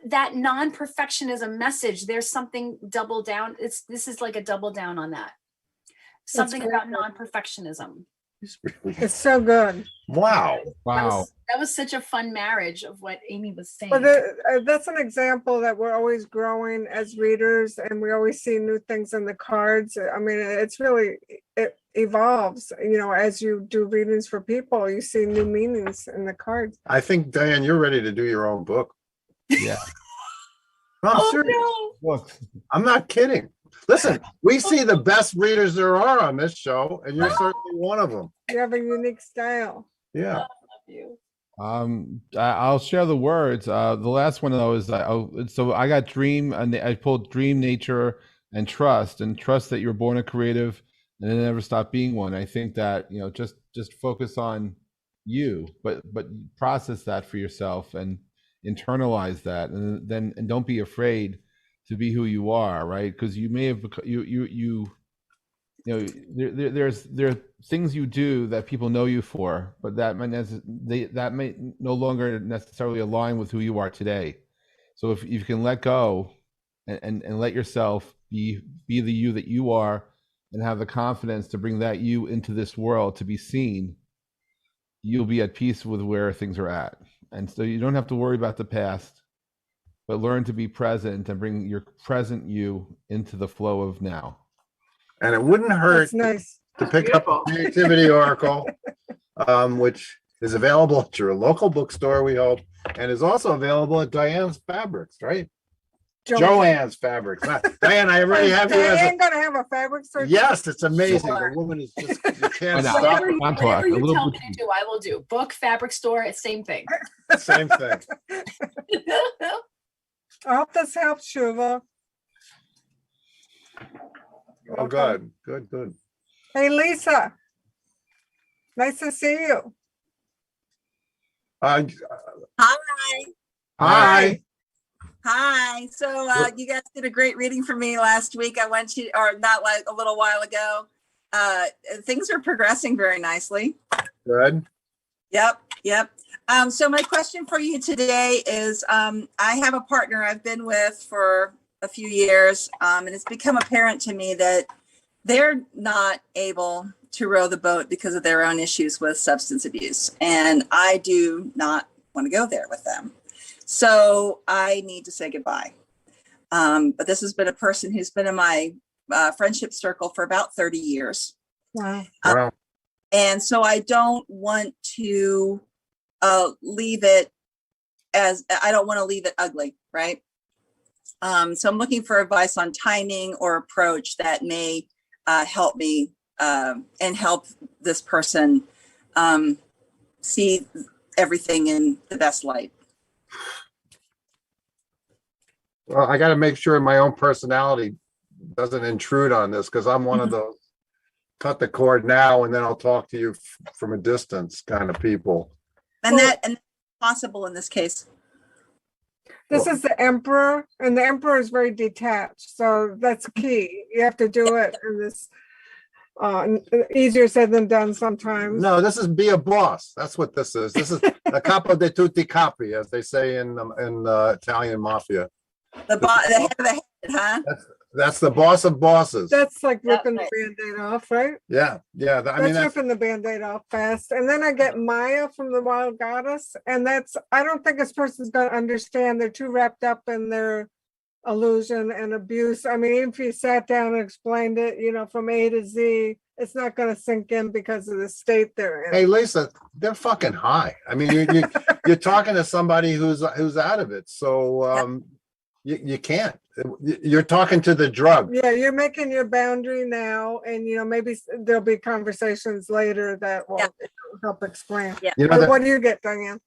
S4: that non-perfectionism message. There's something double down. This is like a double down on that. Something about non-perfectionism.
S2: It's so good.
S3: Wow.
S4: That was such a fun marriage of what Amy was saying.
S2: But that's an example that we're always growing as readers and we always see new things in the cards. I mean, it evolves, as you do readings for people, you see new meanings in the cards.
S3: I think, Diane, you're ready to do your own book.
S1: Yeah.
S3: I'm serious.
S4: No.
S3: I'm not kidding. Listen, we see the best readers there are on this show, and you're certainly one of them.
S2: You have a unique style.
S3: Yeah.
S4: I love you.
S1: I'll share the words. The last one though is so I got dream, and I pulled dream, nature, and trust that you're born a creative and then never stop being one. I think that just focus on you, but process that for yourself and internalize that, and don't be afraid to be who you are, right? Because you may have there are things you do that people know you for, but that may no longer necessarily align with who you are today. So if you can let go and let yourself be the you that you are, and have the confidence to bring that you into this world to be seen, you'll be at peace with where things are at. And so you don't have to worry about the past, but learn to be present and bring your present you into the flow of now.
S3: And it wouldn't hurt to pick up a creativity oracle, which is available at your local bookstore, we hope, and is also available at Diane's Fabrics, right? Joanne's Fabrics. Diane, I already have you as
S2: Diane gonna have a fabric store?
S3: yes, it's amazing.
S4: Sure.
S3: The woman is just, you can't
S1: Why not?
S3: stop
S4: Whatever,
S3: her.
S4: whatever you tell me
S1: boutique.
S4: to do, I will do. Book, fabric store, it's same thing.
S3: Same thing.
S2: I hope this helps, Shuva.
S3: Oh, good, good, good.
S2: Hey, Lisa. Nice to see you.
S3: Hi.
S12: Hi. Hi. So you guys did a great reading for me last week. I went to, or not like a little while ago. Things are progressing very nicely.
S3: Good.
S12: Yep. Yep. So my question for you today is, I have a partner I've been with for a few years, and it's become apparent to me that they're not able to row the boat because of their own issues with substance abuse. And I do not want to go there with them. So I need to say goodbye. But this has been a person who's been in my friendship circle for about 30 years.
S2: Wow.
S3: Wow.
S12: And so I don't want to leave it as, I don't want to leave it ugly, right? So I'm looking for advice on timing or approach that may help me and help this person see everything in the best light.
S3: Well, I got to make sure my own personality doesn't intrude on this, because I'm one of those cut the cord now and then I'll talk to you from a distance kind of people.
S12: And that's possible in this case.
S2: This is the emperor, and the emperor is very detached. So that's key. You have to do it in this easier said than done sometimes.
S3: No, this is be a boss. That's what this is. This is a capo de tutti capi, as they say in Italian mafia.
S12: The head of the head, huh?
S3: That's the boss of bosses.
S2: That's like ripping the Band-Aid off, right?
S3: Yeah, yeah. I mean,
S2: That's ripping the Band-Aid off fast. And then I get Maya from the Wild Goddess, and I don't think this person's gonna understand. They're too wrapped up in their illusion and abuse. I mean, even if you sat down and explained it, from A to Z, it's not going to sink in because of the state they're in.
S3: Hey, Lisa, they're fucking high. I mean, you're talking to somebody who's out of it, so you can't. You're talking to the drug.
S2: Yeah, you're making your boundary now, and maybe there'll be conversations later that will help explain.
S12: Yeah.
S2: What do you get, Diane?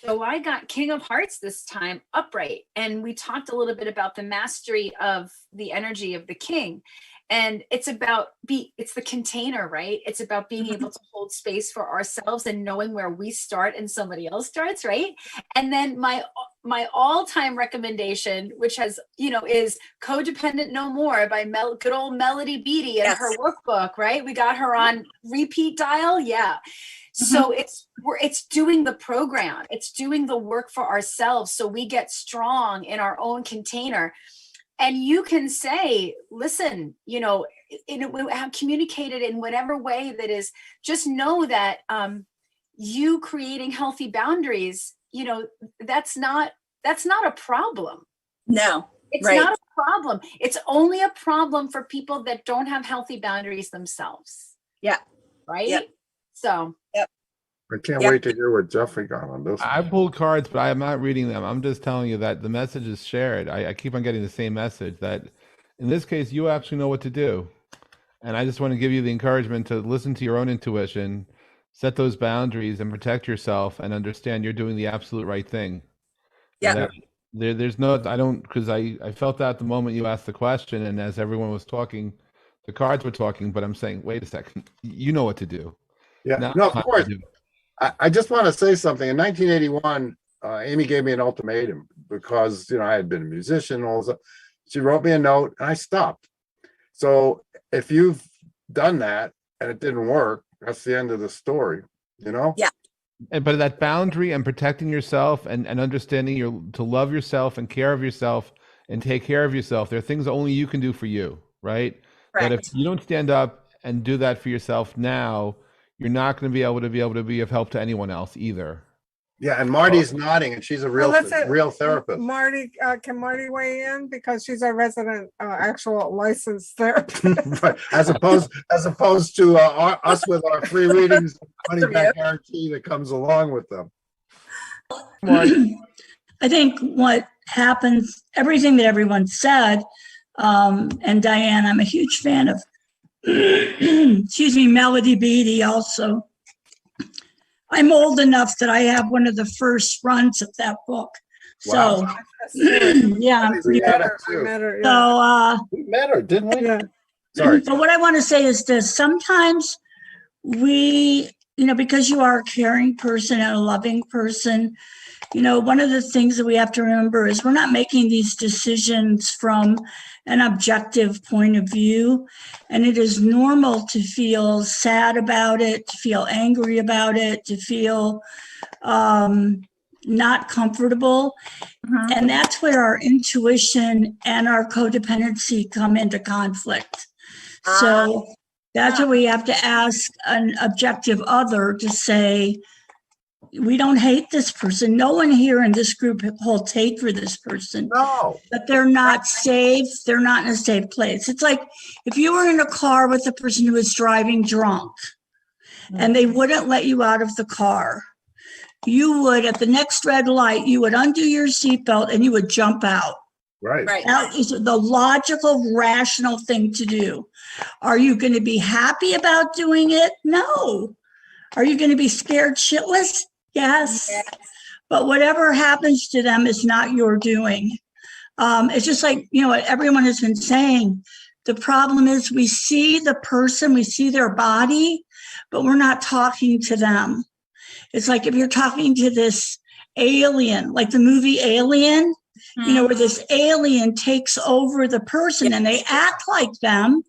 S4: So I got King of Hearts this time, upright. And we talked a little bit about the mastery of the energy of the king. And it's about it's the container, right? It's about being able to hold space for ourselves and knowing where we start and somebody else starts, right? And then my all-time recommendation, which has, is Codependent No More by good old Melody Beattie and her workbook, right? We got her on repeat dial. Yeah. So it's doing the program. It's doing the work for ourselves. So we get strong in our own container. And you can say, listen, have communicated in whatever way that is, just know that you creating healthy boundaries, that's not a problem.
S12: No,
S4: it's not a problem. It's only a problem for people that don't have healthy boundaries themselves.
S12: Yeah.
S4: Right.
S12: Yep.
S4: So.
S12: Yep.
S3: I can't wait to hear what Jeffrey got on this.
S1: I pulled cards, but I am not reading them. I'm just telling you that the message is shared. I keep on getting the same message that in this case, you actually know what to do. And I just want to give you the encouragement to listen to your own intuition, set those boundaries and protect yourself and understand you're doing the absolute right thing.
S12: Yeah.
S1: There's no, because I felt that the moment you asked the question, and as everyone was talking, the cards were talking, but I'm saying, wait a second, you know what to do.
S3: Yeah,
S1: Now
S3: no, of
S1: it's
S3: course.
S1: time to do it.
S3: I just want to say something. In 1981, Amy gave me an ultimatum because, I had been a musician and all that. She wrote me a note and I stopped. So if you've done that and it didn't work, that's the end of the story,
S12: Yeah.
S1: But that boundary and protecting yourself and understanding to love yourself and care of yourself and take care of yourself, there are things only you can do for you, right?
S12: Correct.
S1: That if you don't stand up and do that for yourself now, you're not going to be be of help to anyone else either.
S3: Yeah, and Marty's nodding, and she's a real therapist.
S2: Marty, can Marty weigh in, because she's our resident actual licensed therapist?
S3: Right. As opposed to us with our free readings, money back guarantee that comes along with them.
S6: I think what happens, everything that everyone said, and Diane, I'm a huge fan of, excuse me, Melody Beattie also. I'm old enough that I have one of the first runs of that book. So,
S3: Wow.
S6: yeah, I'm pretty
S3: Yeah,
S6: proud.
S3: too.
S6: So,
S3: We met her, didn't we?
S2: Yeah.
S3: Sorry.
S6: but what I want to say is this, sometimes we, because you are a caring person and a loving person, one of the things that we have to remember is we're not making these decisions from an objective point of view. And it is normal to feel sad about it, to feel angry about it, to feel not comfortable. And that's where our intuition and our codependency come into conflict. So that's where we have to ask an objective other to say, we don't hate this person. No one here in this group holds hate for this person.
S3: No.
S6: But they're not safe. They're not in a safe place. It's like if you were in a car with a person who was driving drunk and they wouldn't let you out of the car, you would, at the next red light, you would undo your seatbelt and you would jump out.
S3: Right.
S6: That is the logical, rational thing to do. Are you going to be happy about doing it? No. Are you going to be scared shitless? Yes. But whatever happens to them is not your doing. It's just like, what everyone has been saying. The problem is we see the person, we see their body, but we're not talking to them. It's like if you're talking to this alien, like the movie Alien, where this alien takes over the person and they act like them,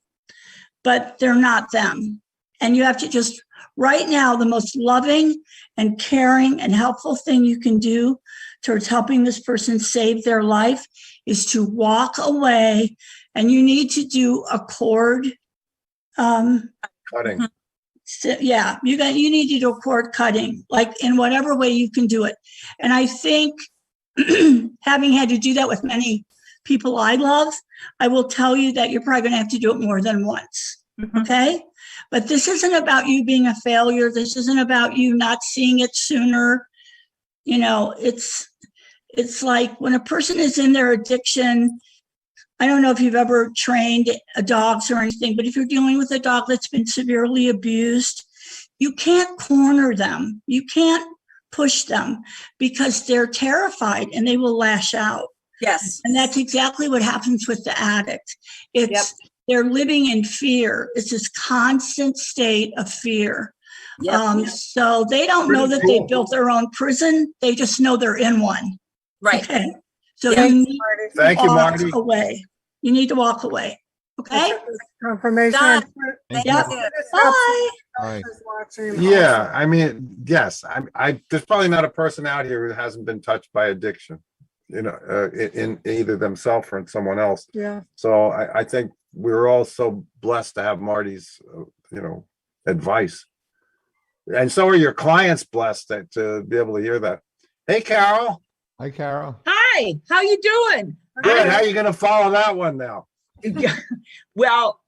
S6: but they're not them. And you have to just, right now, the most loving and caring and helpful thing you can do towards helping this person save their life is to walk away, and you need to do a cord.
S3: Cutting.
S6: So, yeah, you need to do a cord cutting, like in whatever way you can do it. And I think having had to do that with many people I love, I will tell you that you're probably going to have to do it more than once. Okay? But this isn't about you being a failure. This isn't about you not seeing it sooner. It's like when a person is in their addiction, I don't know if you've ever trained dogs or anything, but if you're dealing with a dog that's been severely abused, you can't corner them. You can't push them because they're terrified and they will lash out.
S12: Yes.
S6: And that's exactly what happens with the addict. They're living in fear. It's this constant state of fear. So they don't know that they built their own prison. They just know they're in one.
S12: Right.
S6: Okay. So you need
S3: Thank you,
S6: to walk
S3: Marty.
S6: away. You need to walk away. Okay.
S2: Confirmation.
S12: Done.
S1: Thank
S6: Yep.
S1: you.
S6: Bye.
S1: Bye.
S3: Yeah, I mean, yes, I there's probably not a person out here who hasn't been touched by addiction, in either themselves or in someone else.
S2: Yeah.
S3: So I think we're all so blessed to have Marty's, advice. And so are your clients blessed to be able to hear that. Hey, Carol.
S1: Hi, Carol.
S13: Hi, how you doing?
S3: Good. How are you going to follow that one now?
S13: Well,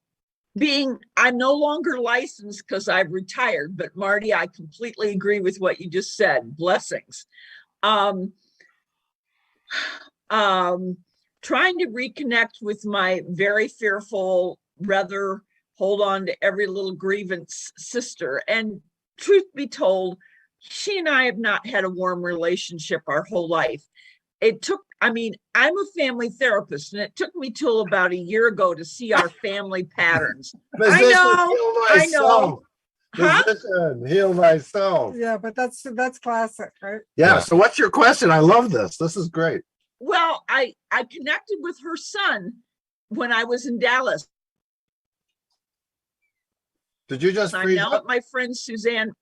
S13: I'm no longer licensed because I've retired, but Marty, I completely agree with what you just said. Blessings. Trying to reconnect with my very fearful, rather hold on to every little grievance sister. And truth be told, she and I have not had a warm relationship our whole life. I'm a family therapist, and it took me till about a year ago to see our family patterns. I know.
S3: Physician, heal myself.
S2: Yeah, but that's classic, right?
S3: Yeah. So what's your question? I love this. This is great.
S13: Well, I connected with her son when I was in Dallas.
S3: Did you just
S13: I'm now at my friend Suzanne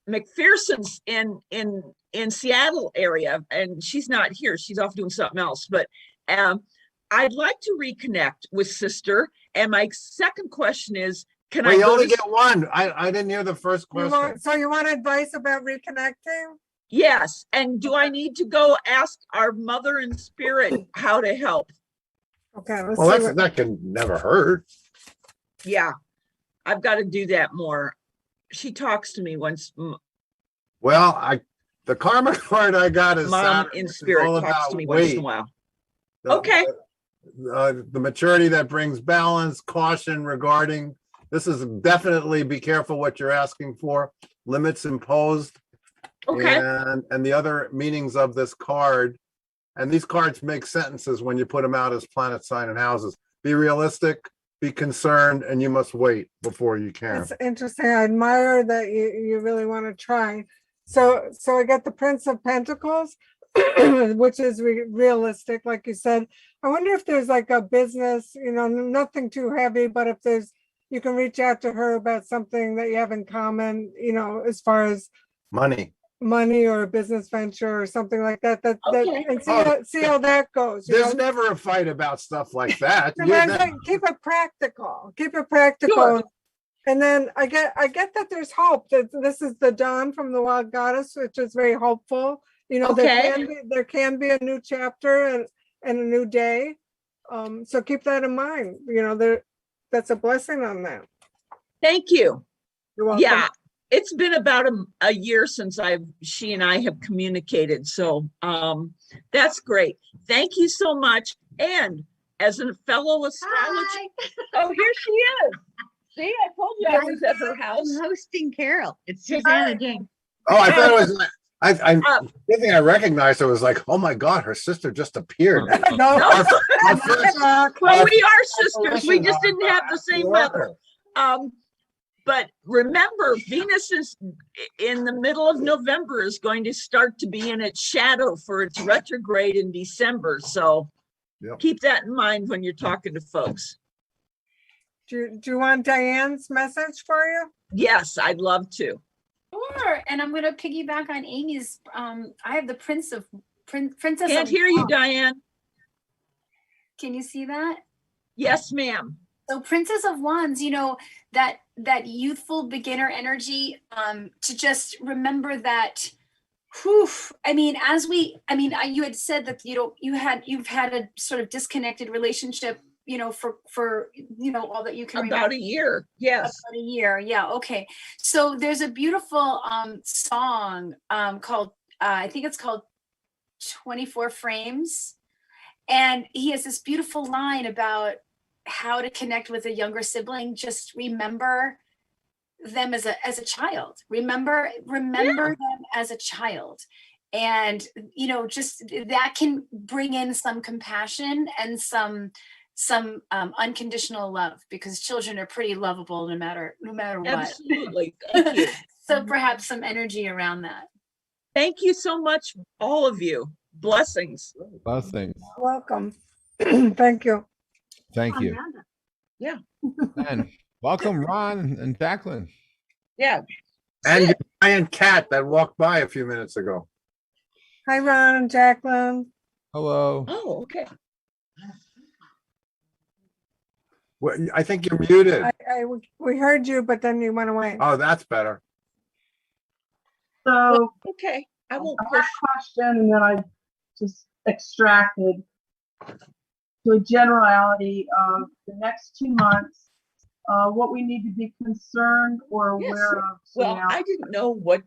S13: McPherson's in Seattle area, and she's not here. She's off doing something else. But I'd like to reconnect with sister. And my second question is, can I
S3: only get one? I didn't hear the first question.
S2: So you want advice about reconnecting?
S13: Yes. And do I need to go ask our mother in spirit how to help?
S2: Okay.
S3: Well, that can never hurt.
S13: Yeah, I've got to do that more. She talks to me once.
S3: Well, The karma card I got is
S13: Mom
S3: Saturn,
S13: in
S3: which is
S13: spirit
S3: all
S13: talks
S3: about
S13: to me once in
S3: weight.
S13: a while.
S3: The-
S13: Okay.
S3: The maturity that brings balance, caution regarding, this is definitely be careful what you're asking for, limits imposed.
S13: Okay.
S3: And the other meanings of this card, and these cards make sentences when you put them out as planet sign and houses. Be realistic, be concerned, and you must wait before you can.
S2: That's interesting. I admire that you really want to try. So I got the Prince of Pentacles, which is realistic, like you said. I wonder if there's like a business, nothing too heavy, but if there's, you can reach out to her about something that you have in common, as far as
S3: Money.
S2: or a business venture or something like that.
S13: Okay.
S2: And see how that goes.
S3: There's never a fight about stuff like that.
S2: No, but I'm saying keep it practical. Keep it practical.
S13: Sure.
S2: And then I get that there's hope. That this is the dawn from the wild goddess, which is very hopeful.
S13: Okay.
S2: There can be a new chapter and a new day. So keep that in mind. That's a blessing on that.
S13: Thank you.
S2: You're welcome.
S13: Yeah, it's been about a year since she and I have communicated. So that's great. Thank you so much. And as a fellow astrologer, oh, here she is. See, I told you I was at her house.
S5: I'm hosting Carol. It's
S13: Hi.
S5: Susanna Jane.
S3: Oh, I thought it was, the thing I recognized, I was like, oh my God, her sister just appeared.
S2: No.
S3: Our first-
S13: Well, we are sisters. We just didn't have the same mother. But remember, Venus is in the middle of November is going to start to be in its shadow for its retrograde in December. So
S3: Yep.
S13: keep that in mind when you're talking to folks.
S2: Do you want Diane's message for you?
S13: Yes, I'd love to.
S4: Sure. And I'm going to piggyback on Amy's. I have the Princess.
S13: Can't hear you, Diane.
S4: Can you see that?
S13: Yes, ma'am.
S4: So Princess of Wands, that youthful beginner energy, to just remember that, you had said that, you've had a sort of disconnected relationship, for all that you can remember.
S13: About a year. Yes.
S4: About a year. Yeah. Okay. So there's a beautiful song called, I think it's called 24 Frames. And he has this beautiful line about how to connect with a younger sibling. Just remember them as a child. Remember them as a child. And, just that can bring in some compassion and some unconditional love, because children are pretty lovable no matter what.
S13: Absolutely. Thank you.
S4: So perhaps some energy around that.
S13: Thank you so much, all of you. Blessings.
S1: Blessings.
S2: Welcome. Thank you.
S1: Thank you.
S13: Yeah.
S1: And welcome, Ron and Jacqueline.
S13: Yeah.
S3: And your giant cat that walked by a few minutes ago.
S2: Hi, Ron and Jacqueline.
S1: Hello.
S13: Oh, okay.
S3: Well, I think you're muted.
S2: We heard you, but then you went away.
S3: Oh, that's better.
S14: So
S13: Okay. I won't
S14: I had
S13: push.
S14: a question and then I just extracted to a generality of the next 2 months, what we need to be concerned or
S13: Yes.
S14: aware of.
S13: Well,
S14: now.
S13: I didn't know what.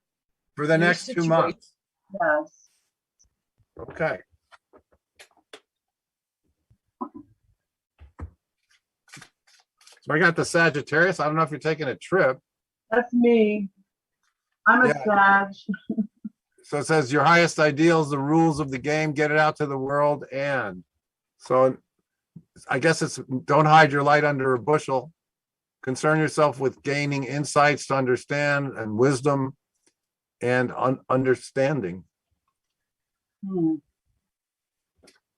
S3: For the
S13: your
S3: next 2 months.
S14: Yes.
S3: Okay. So I got the Sagittarius. I don't know if you're taking a trip.
S14: That's me. I'm a
S3: Yeah.
S14: Sag.
S3: So it says your highest ideals, the rules of the game, get it out to the world. And so I guess it's don't hide your light under a bushel. Concern yourself with gaining insights to understand and wisdom and understanding.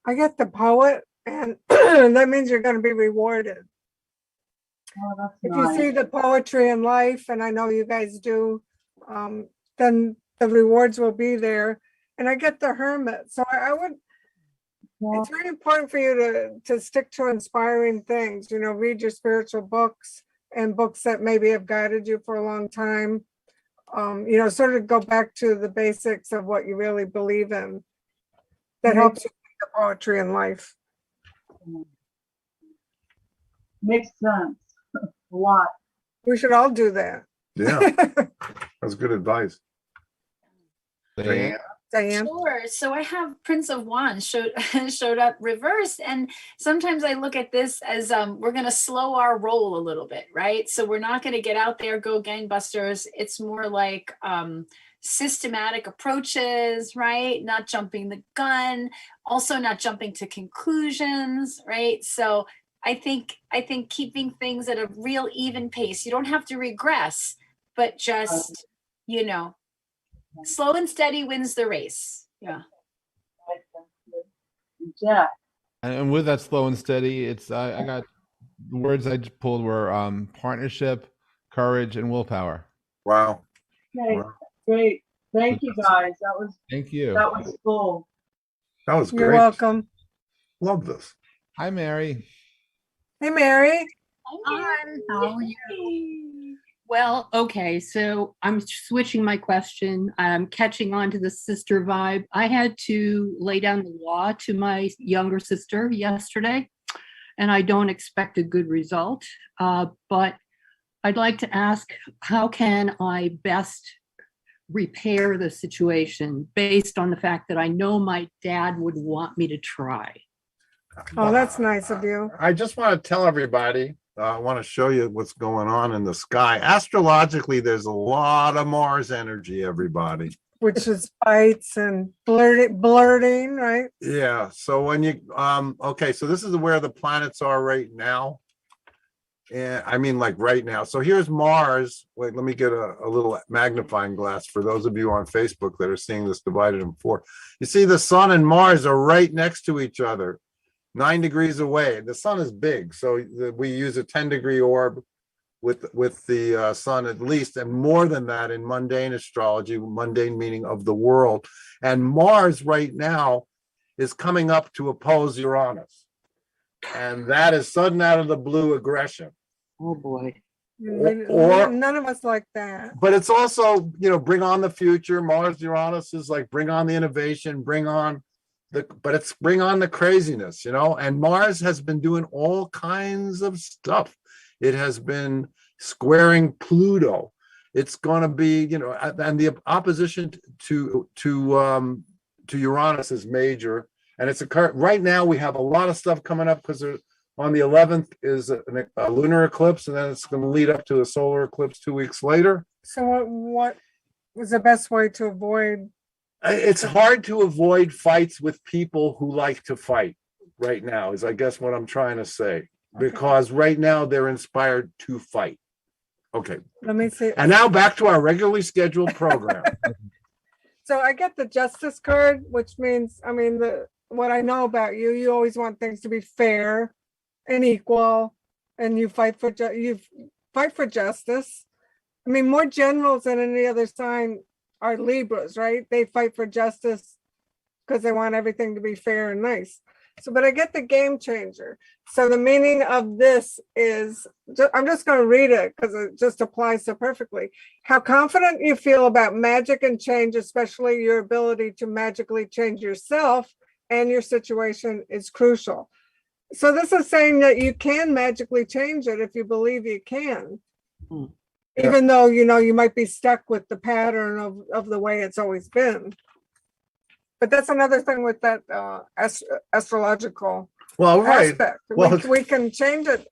S2: I get the poet, and that means you're going to be rewarded.
S14: Oh, that's
S2: If
S14: nice.
S2: you see the poetry in life, and I know you guys do, then the rewards will be there. And I get the Hermit. So I would, it's very important for you to stick to inspiring things, read your spiritual books and books that maybe have guided you for a long time. Sort of go back to the basics of what you really believe in. That helps you with the poetry in life.
S14: Makes sense. A lot.
S2: We should all do that.
S3: Yeah, that's good advice.
S1: Diane?
S2: Diane?
S4: Sure. So I have Prince of Wands showed up reversed. And sometimes I look at this as we're going to slow our roll a little bit, right? So we're not going to get out there, go gangbusters. It's more like systematic approaches, right? Not jumping the gun, also not jumping to conclusions, right? So I think keeping things at a real even pace. You don't have to regress, but just, slow and steady wins the race. Yeah.
S14: Yeah.
S1: And with that slow and steady, it's I got the words I just pulled were partnership, courage, and willpower.
S3: Wow.
S14: Okay,
S3: Wow.
S14: great. Thank you, guys.
S1: Thank you.
S14: That was full.
S3: That was great.
S2: You're welcome.
S3: Love this.
S1: Hi, Mary.
S2: Hey, Mary.
S15: Hi, how are you? Well, okay, so I'm switching my question. I'm catching on to the sister vibe. I had to lay down the law to my younger sister yesterday, and I don't expect a good result. But I'd like to ask, how can I best repair the situation based on the fact that I know my dad would want me to try?
S2: Oh, that's nice of you.
S3: I just want to tell everybody, I want to show you what's going on in the sky. Astrologically, there's a lot of Mars energy, everybody.
S2: Which is fights and blurting, right?
S3: Yeah. So when you, okay, so this is where the planets are right now. And I mean, like right now. So here's Mars. Wait, let me get a little magnifying glass for those of you on Facebook that are seeing this divided in four. You see the sun and Mars are right next to each other, 9 degrees away. The sun is big, so we use a 10-degree orb with the sun at least, and more than that in mundane astrology, mundane meaning of the world. And Mars right now is coming up to oppose Uranus. And that is sudden out of the blue aggression.
S15: Oh boy.
S3: Or
S2: none of us like that.
S3: But it's also, bring on the future. Mars Uranus is like bring on the innovation, bring on the craziness, and Mars has been doing all kinds of stuff. It has been squaring Pluto. It's going to be, and the opposition to Uranus is major. And it's right now we have a lot of stuff coming up because on the 11th is a lunar eclipse, and then it's going to lead up to a solar eclipse 2 weeks later.
S2: So what was the best way to avoid?
S3: It's hard to avoid fights with people who like to fight right now, is I guess what I'm trying to say, because right now they're inspired to fight. Okay.
S2: Let me see.
S3: And now back to our regularly scheduled program.
S2: So I get the Justice card, which means, what I know about you, you always want things to be fair and equal, and you fight for justice. More generals than any other sign are Libras, right? They fight for justice because they want everything to be fair and nice. So, but I get the game changer. So the meaning of this is, I'm just going to read it because it just applies so perfectly. How confident you feel about magic and change, especially your ability to magically change yourself and your situation, is crucial. So this is saying that you can magically change it if you believe you can. Even though, you might be stuck with the pattern of the way it's always been. But that's another thing with that astrological aspect.
S3: Well,
S2: we can change it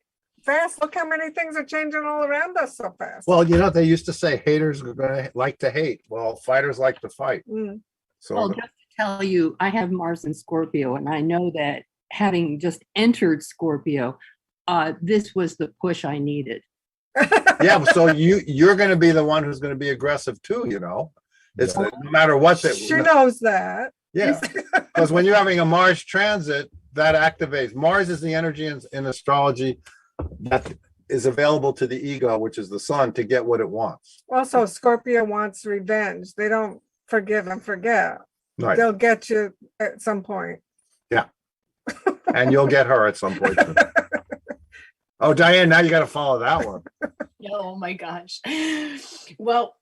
S2: fast. Look how many things are changing all around us so fast.
S3: Well, they used to say haters are going to like to hate. Well, fighters like to fight. So
S15: Well, just to tell you, I have Mars in Scorpio, and I know that having just entered Scorpio, this was the push I needed.
S3: yeah, so you're going to be the one who's going to be aggressive too, It's no matter what.
S2: She knows that.
S3: Yeah, because when you're having a Mars transit, that activates. Mars is the energy in astrology that is available to the ego, which is the sun, to get what it wants.
S2: Also, Scorpio wants revenge. They don't forgive and forget.
S3: Right.
S2: They'll get you at some point.
S3: Yeah. And you'll get her at some point too. Oh, Diane, now you got to follow that one.
S4: Oh my gosh. Well,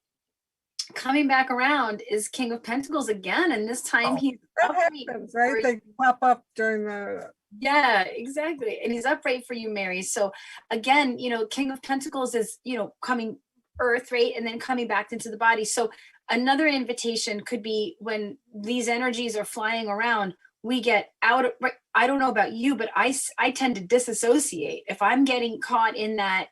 S4: coming back around is King of Pentacles again, and this time he's
S2: that happens, right? They pop up during the
S4: exactly, and he's upright for you, Mary. So again, King of Pentacles is coming earth, right, and then coming back into the body. So Another invitation could be when these energies are flying around, we get out of, I don't know about you, but I tend to disassociate. If I'm getting caught in that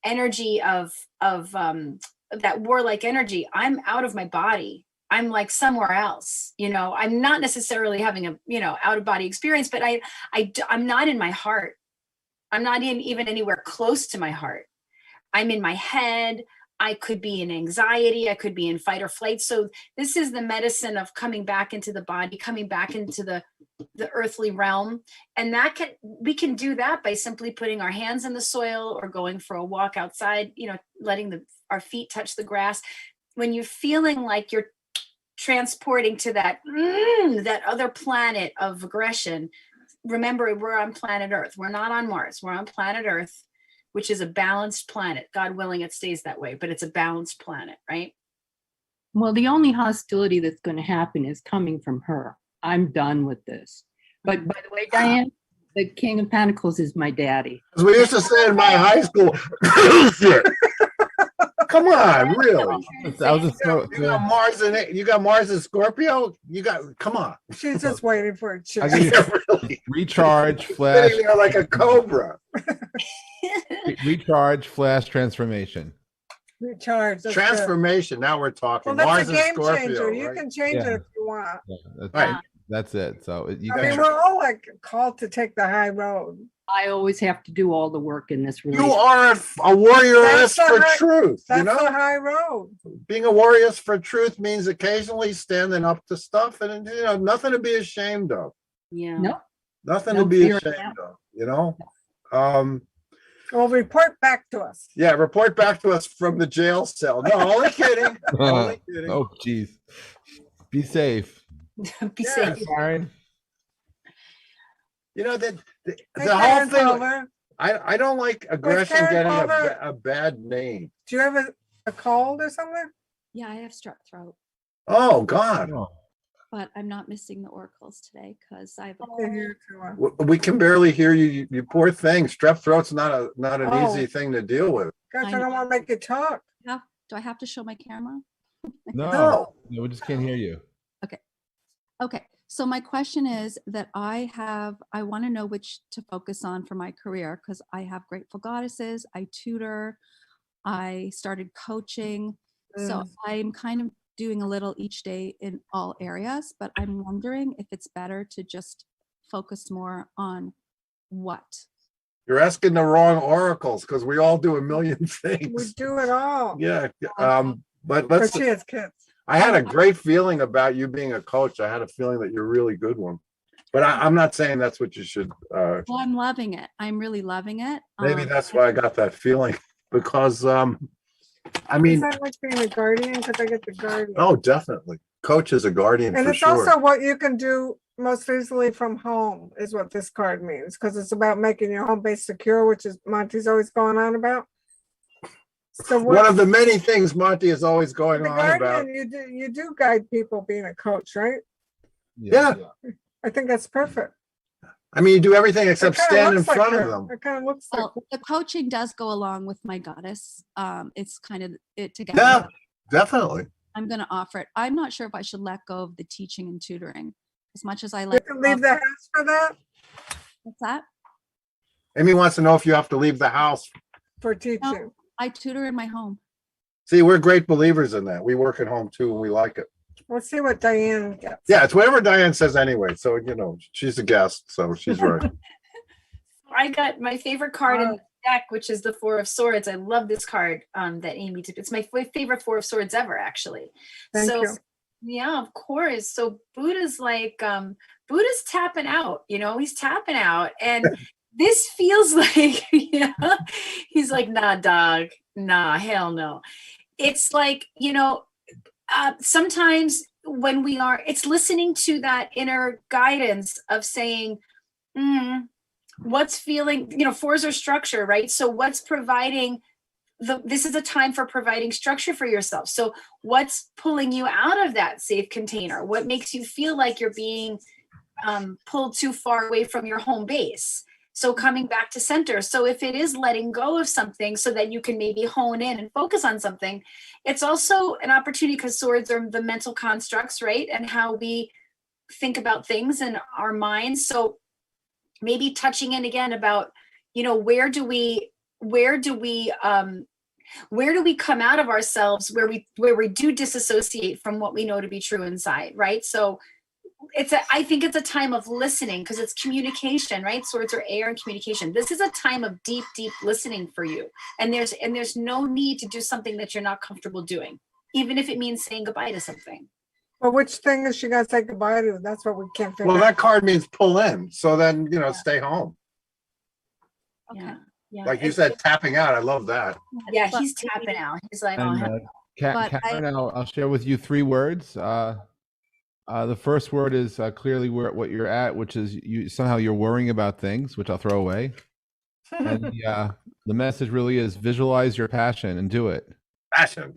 S4: energy of that warlike energy, I'm out of my body. I'm like somewhere else, you know. I'm not necessarily having a, you know, out of body experience, but I'm not in my heart. I'm not even anywhere close to my heart. I'm in my head. I could be in anxiety. I could be in fight or flight. So this is the medicine of coming back into the body, coming back into the earthly realm. And we can do that by simply putting our hands in the soil or going for a walk outside, you know, letting our feet touch the grass. When you're feeling like you're transporting to that other planet of aggression, remember, we're on planet Earth. We're not on Mars. We're on planet Earth, which is a balanced planet. God willing, it stays that way, but it's a balanced planet, right?
S15: Well, the only hostility that's going to happen is coming from her. I'm done with this. But by the way, Diane, the King of Pentacles is my daddy.
S3: As we used to say in my high school, come on, really? You got Mars in it. You got Mars in Scorpio. Come on.
S2: She's just waiting for a chance.
S3: Really.
S1: Recharge, flash.
S3: Sitting there like a cobra.
S1: Recharge, flash, transformation.
S2: Recharge.
S3: Transformation. Now we're talking.
S2: Well,
S3: Mars
S2: that's a game
S3: and Scorpio,
S2: changer. You
S3: right?
S2: can change it if you want.
S1: Yeah, that's it. So
S2: I mean, we're all like called to take the high road.
S15: I always have to do all the work in this relationship.
S3: You are a warrioress for truth.
S2: That's
S3: you know,
S2: the high road.
S3: Being a warrioress for truth means occasionally standing up to stuff, and you know, nothing to be ashamed of.
S4: Yeah.
S15: Nope.
S3: Nothing
S15: No
S3: to be
S15: fear of
S3: ashamed of. You know.
S2: Well, report back to us.
S3: Yeah, report back to us from the jail cell. No, only kidding. Only kidding.
S1: Oh, geez. Be safe.
S4: Be safe,
S1: Karen.
S3: You know that the
S2: Hey,
S3: whole
S2: Karen
S3: thing.
S2: Culver.
S3: I don't like aggression
S2: Karen
S3: getting
S2: Culver.
S3: a bad name.
S2: Do you have a cold or something?
S16: Yeah, I have strep throat,
S3: Oh God.
S16: but I'm not missing the oracles today because I have a
S2: Okay, here too.
S3: We can barely hear you. You poor thing. Strep throat's not an
S2: Oh.
S3: easy thing to deal with.
S2: Gosh,
S16: I
S2: I don't
S16: know.
S2: want to make you talk.
S16: Do I have to show my camera?
S1: No, we just can't hear you.
S16: Okay, so my question is that I want to know which to focus on for my career because I have Grateful Goddesses, I tutor, I started coaching. So I'm kind of doing a little each day in all areas, but I'm wondering if it's better to just focus more on what?
S3: You're asking the wrong oracles because we all do a million
S2: We
S3: things.
S2: do it all.
S3: Yeah. But
S2: But
S3: let's.
S2: she has kids.
S3: I had a great feeling about you being a coach. I had a feeling that you're a really good one. But I'm not saying that's what you should.
S16: Well, I'm loving it. I'm really loving it.
S3: Maybe that's why I got that feeling because I mean,
S2: Is that like being a guardian? Because I get the guardian.
S3: oh, definitely. Coach is a guardian
S2: And
S3: for
S2: it's
S3: sure.
S2: also what you can do most easily from home is what this card means, because it's about making your home base secure, which is Monty's always going on about. So
S3: One of the many things Monty is always going
S2: the
S3: on
S2: guardian,
S3: about.
S2: you do guide people being a coach, right?
S3: Yeah.
S2: I think that's perfect.
S3: I mean, you do everything except
S2: It kinda
S3: stand in
S2: looks like
S3: front of
S2: her.
S3: them.
S2: It kind of looks like
S16: Well, the coaching does go along with my goddess. It's kind of it together.
S3: Yeah, definitely.
S16: I'm going to offer it. I'm not sure if I should let go of the teaching and tutoring as much as I
S2: you
S16: like.
S2: can leave the house for that,
S16: What's that?
S3: Amy wants to know if you have to leave the house.
S2: for teaching.
S16: No, I tutor in my home.
S3: See, we're great believers in that. We work at home too, and we like it.
S2: We'll see what Diane gets.
S3: Yeah, it's whatever Diane says anyway. So, you know, she's a guest, so she's right.
S4: I got my favorite card in the deck, which is the Four of Swords. I love this card that Amy took. It's my favorite Four of Swords ever, actually.
S2: Thank
S4: so
S2: you.
S4: yeah, of course. So Buddha's like Buddha's tapping out, you know, he's tapping out. And this feels like, you know, he's like, nah, dog, nah, hell no. It's like, you know, sometimes when it's listening to that inner guidance of saying, what's feeling, you know, fours are structure, right? So what's providing this is a time for providing structure for yourself. So what's pulling you out of that safe container? What makes you feel like you're being pulled too far away from your home base? So coming back to center. So if it is letting go of something so that you can maybe hone in and focus on something, it's also an opportunity, because swords are the mental constructs, right? And how we think about things in our minds. So maybe touching in again about, where do we come out of ourselves where we do disassociate from what we know to be true inside, right? So I think it's a time of listening, because it's communication, right? Swords are air and communication. This is a time of deep, deep listening for you. And there's no need to do something that you're not comfortable doing, even if it means saying goodbye to something.
S2: Well, which thing is she gonna say goodbye to? That's what we can't figure
S3: Well,
S2: out.
S3: that card means pull in. So then, stay home.
S4: Okay. Yeah.
S3: Like you said, tapping out. I love that.
S4: Yeah, he's tapping out. He's like,
S1: And Karen, I'll share with you 3 words. The first word is clearly what you're at, which is you're worrying about things, which I'll throw away. And the message really is visualize your passion and do it.
S3: Passion.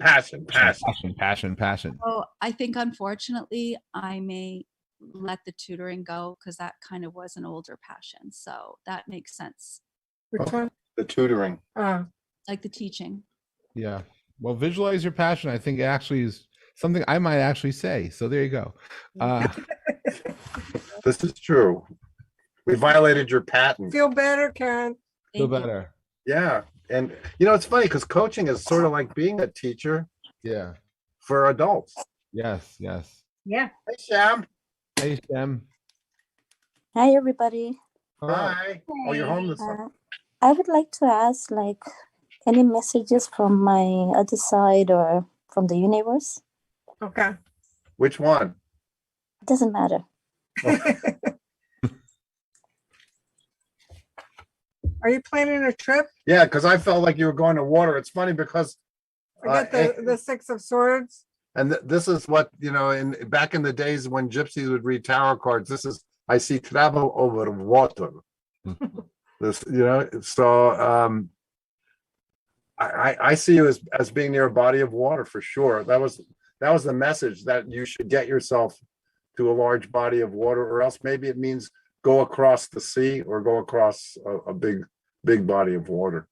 S16: Oh, I think unfortunately I may let the tutoring go, because that kind of was an older passion. So that makes sense.
S2: Which one?
S3: The tutoring.
S16: Like the teaching.
S1: Yeah. Well, visualize your passion, I think actually is something I might actually say. So there you go.
S3: This is true. We violated your patent.
S2: Feel better, Karen.
S1: Feel better.
S3: Yeah. And it's funny because coaching is sort of like being a teacher.
S1: Yeah.
S3: For adults.
S1: Yes.
S4: Yeah.
S3: Hey, Sam.
S1: Hey, Sam.
S17: Hi, everybody.
S3: Hi. Oh, you're home this summer.
S17: I would like to ask, any messages from my other side or from the universe?
S2: Okay.
S3: Which one?
S17: It doesn't matter.
S2: Are you planning a trip?
S3: Yeah, because I felt like you were going to water. It's funny because
S2: I got the 6 of Swords.
S3: and this is what back in the days when gypsies would read tarot cards. I see travel over water. This, so I see you as being near a body of water for sure. That was the message, that you should get yourself to a large body of water, or else maybe it means go across the sea or go across a big body of water.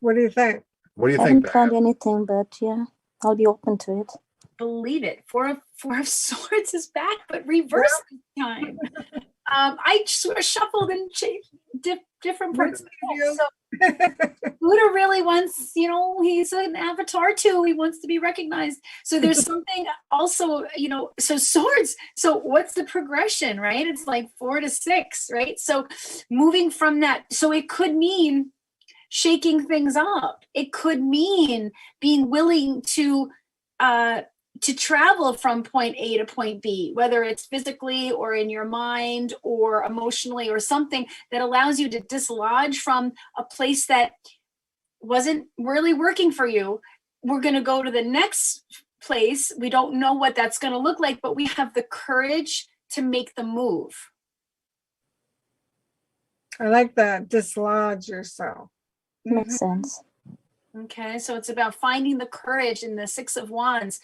S2: What do you think?
S3: What do you
S17: I
S3: think?
S17: haven't planned anything, but yeah, I'll be open to it.
S4: Believe it. Four of Swords is back, but reverse this time. I sort of shuffled and changed different parts of the deck. So Buddha really wants, he's an avatar too. He wants to be recognized. So there's something also, so Swords. So what's the progression, right? It's like 4 to 6, right? So moving from that, so it could mean shaking things up. It could mean being willing to travel from point A to point B, whether it's physically or in your mind or emotionally or something that allows you to dislodge from a place that wasn't really working for you. We're going to go to the next place. We don't know what that's going to look like, but we have the courage to make the move.
S2: I like that. Dislodge yourself.
S17: Makes sense.
S4: Okay, so it's about finding the courage in the 6 of Wands.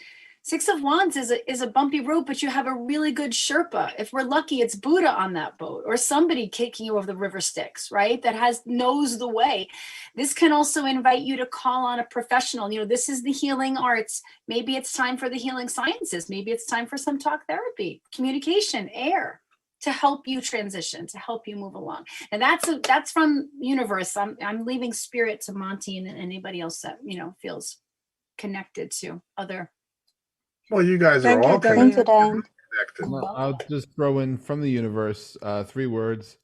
S4: 6 of Wands is a bumpy road, but you have a really good Sherpa. If we're lucky, it's Buddha on that boat, or somebody kicking you over the river Styx, right? That knows the way. This can also invite you to call on a professional. This is the healing arts. Maybe it's time for the healing sciences. Maybe it's time for some talk therapy, communication, air, to help you transition, to help you move along. And that's from universe. I'm leaving spirit to Monty and anybody else that feels connected to other.
S3: Well, you guys are all connected.
S1: I'll just throw in from the universe 3 words: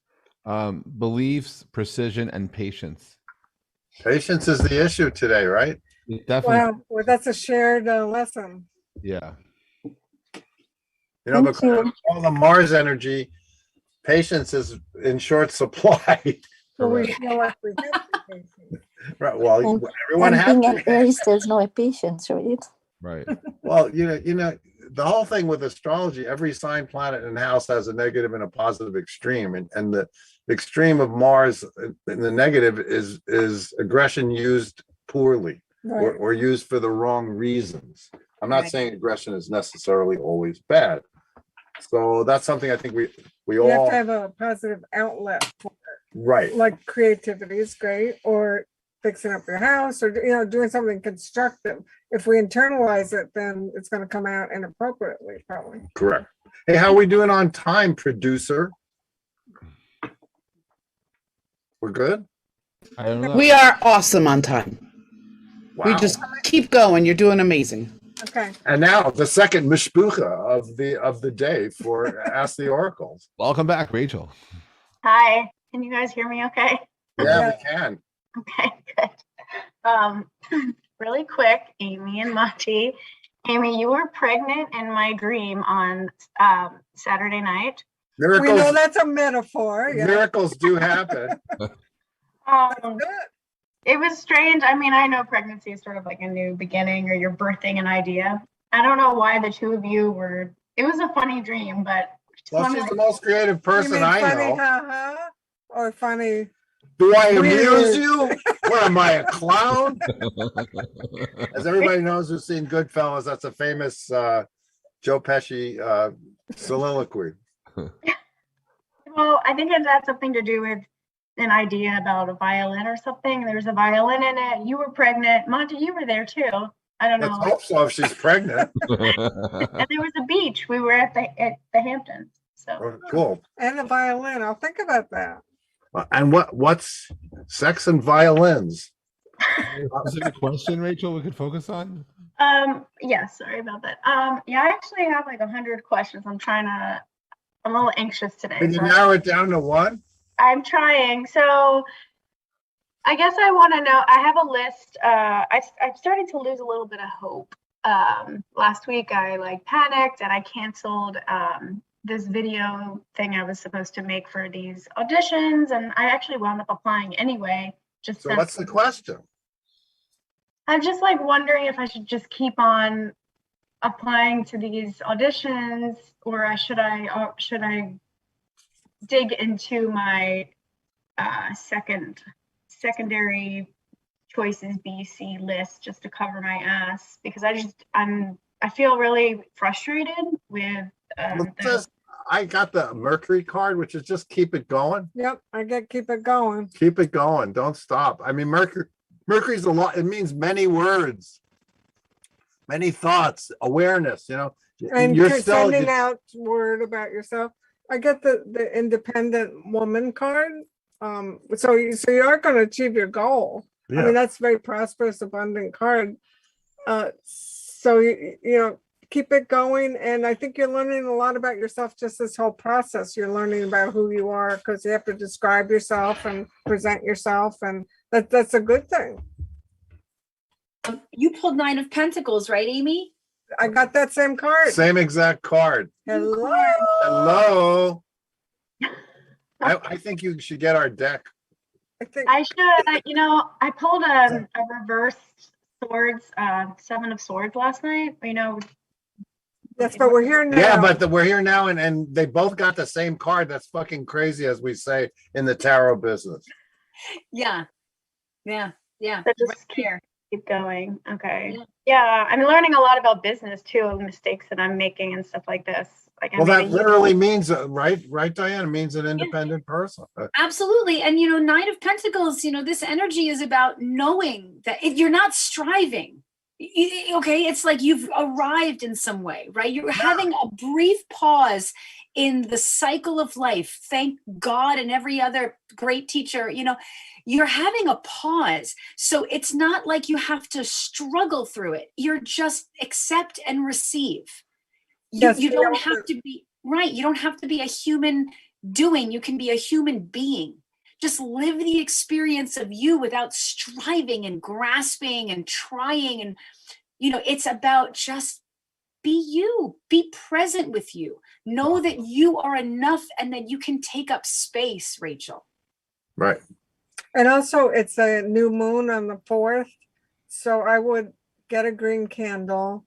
S1: beliefs, precision, and patience.
S3: Patience is the issue today, right?
S1: Definitely.
S2: Wow, well, that's a shared lesson.
S1: Yeah.
S3: Because all the Mars energy, patience is in short supply.
S2: So we feel like we have to be patient.
S3: Right. Well, everyone has
S17: being an Aries, there's no patience, right?
S1: Right.
S3: Well, the whole thing with astrology, every sign, planet, and house has a negative and a positive extreme, and the extreme of Mars in the negative is aggression used poorly,
S2: Right.
S3: or used for the wrong reasons. I'm not saying aggression is necessarily always bad, So that's something I think we
S2: You have
S3: all,
S2: to have a positive outlet for it.
S3: right.
S2: Like creativity is great, or fixing up your house, or doing something constructive. If we internalize it, then it's going to come out inappropriately, probably.
S3: Correct. Hey, how are we doing on time, producer? We're good?
S1: I don't know.
S18: We are awesome on time. We
S3: Wow.
S18: just keep going. You're doing amazing.
S2: Okay.
S3: And now the second mishpucha of the day for Ask the Oracles.
S1: Welcome back, Rachel.
S19: Hi, can you guys hear me okay?
S3: Yeah, we can.
S19: Okay, good. Really quick, Amy and Monty. Amy, you were pregnant in my dream on Saturday night.
S3: Miracles,
S2: We know that's a metaphor. Yeah.
S3: miracles do happen.
S19: It was strange. I mean, I know pregnancy is sort of like a new beginning, or you're birthing an idea. I don't know why the two of you were, it was a funny dream, but.
S3: Well, she's the most creative person
S2: You mean
S3: I
S2: funny,
S3: know.
S2: ha-ha, or funny?
S3: Do I amuse
S2: Weird.
S3: you? What am I, a clown? As everybody knows who's seen Goodfellas, that's a famous Joe Pesci soliloquy.
S19: Well, I think it had something to do with an idea about a violin or something. There's a violin in it. You were pregnant. Monty, you were there too. I don't know.
S3: Let's hope so if she's pregnant.
S19: And there was a beach. We were at the Hamptons. So
S3: Oh, cool.
S2: And a violin. I'll think about that.
S3: And what's sex and violins?
S1: Is there a question, Rachel, we could focus on?
S19: yeah, sorry about that. Yeah, I actually have like 100 questions. I'm a little anxious today.
S3: Can you
S19: so
S3: narrow it down to one?
S19: I'm trying. So I guess I want to know, I have a list. I've started to lose a little bit of hope. Last week I like panicked and I canceled this video thing I was supposed to make for these auditions, and I actually wound up applying anyway.
S3: So what's the question?
S19: I'm just like wondering if I should just keep on applying to these auditions, or should I dig into my secondary choices BC list just to cover my ass, because I feel really frustrated with
S3: I got the Mercury card, which is just keep it going.
S2: Yep, I get keep it going.
S3: Keep it going. Don't stop. I mean, Mercury's a lot. It means many words, many thoughts, awareness.
S2: And
S3: you're
S2: you're
S3: still
S2: sending out word about yourself. I get the independent woman card. So you are going to achieve your goal.
S3: Yeah.
S2: I mean, that's a very prosperous, abundant card. So you keep it going, and I think you're learning a lot about yourself. Just this whole process, you're learning about who you are, because you have to describe yourself and present yourself, and that's a good thing.
S4: You pulled 9 of Pentacles, right, Amy?
S2: I got that same card.
S3: Same exact card.
S2: Hello.
S3: Hello. I think you should get our deck.
S19: I should. I pulled a reversed swords, 7 of Swords last night.
S2: Yes, but we're here now.
S3: Yeah, but we're here now, and they both got the same card. That's fucking crazy, as we say in the tarot business.
S4: Yeah.
S19: So just keep going. Okay. Yeah, I'm learning a lot about business too, mistakes that I'm making and stuff like this. Like,
S3: Well, that literally means, right, Diane? It means an independent person.
S4: Absolutely. And 9 of Pentacles, this energy is about knowing that if you're not striving, okay, it's like you've arrived in some way, right? You're having a brief pause in the cycle of life. Thank God and every other great teacher, you're having a pause. So it's not like you have to struggle through it. You're just accept and receive. You don't have to be right. You don't have to be a human doing. You can be a human being. Just live the experience of you without striving and grasping and trying. And, it's about just be you, be present with you. Know that you are enough and that you can take up space, Rachel.
S3: Right.
S2: And also it's a new moon on the 4th. So I would get a green candle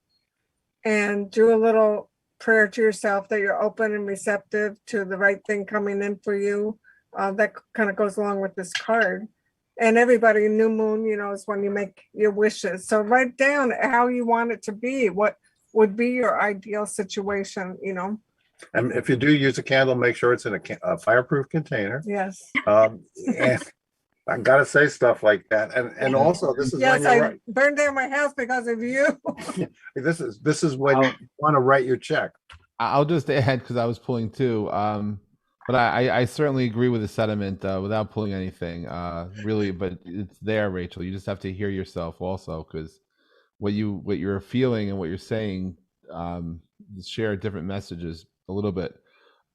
S2: and do a little prayer to yourself that you're open and receptive to the right thing coming in for you. That kind of goes along with this card. And everybody, new moon, is when you make your wishes. So write down how you want it to be. What would be your ideal situation,
S3: And if you do use a candle, make sure it's in a fireproof container.
S2: Yes.
S3: And I gotta say stuff like that. And also this is
S2: Yes,
S3: when you're
S2: I burned down my house because of you.
S3: this is when you want to write your check.
S1: I'll just add, because I was pulling too. But I certainly agree with the sentiment without pulling anything. Really, but it's there, Rachel. You just have to hear yourself also, because what you're feeling and what you're saying share different messages a little bit.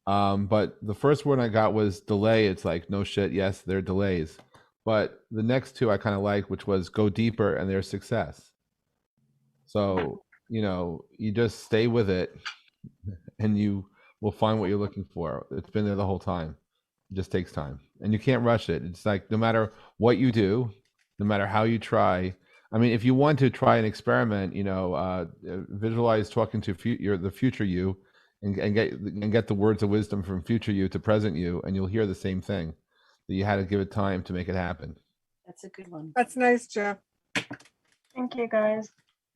S1: But the first word I got was delay. It's like, no shit, yes, there are delays. But the next two I kind of like, which was go deeper and there's success. So, you just stay with it and you will find what you're looking for. It's been there the whole time. It just takes time. And you can't rush it. It's like, no matter what you do, no matter how you try. I mean, if you want to try an experiment, visualize talking to the future you and get the words of wisdom from future you to present you, and you'll hear the same thing, that you had to give it time to make it happen.
S4: That's a good one.
S2: That's nice, Jeff.
S19: Thank you, guys.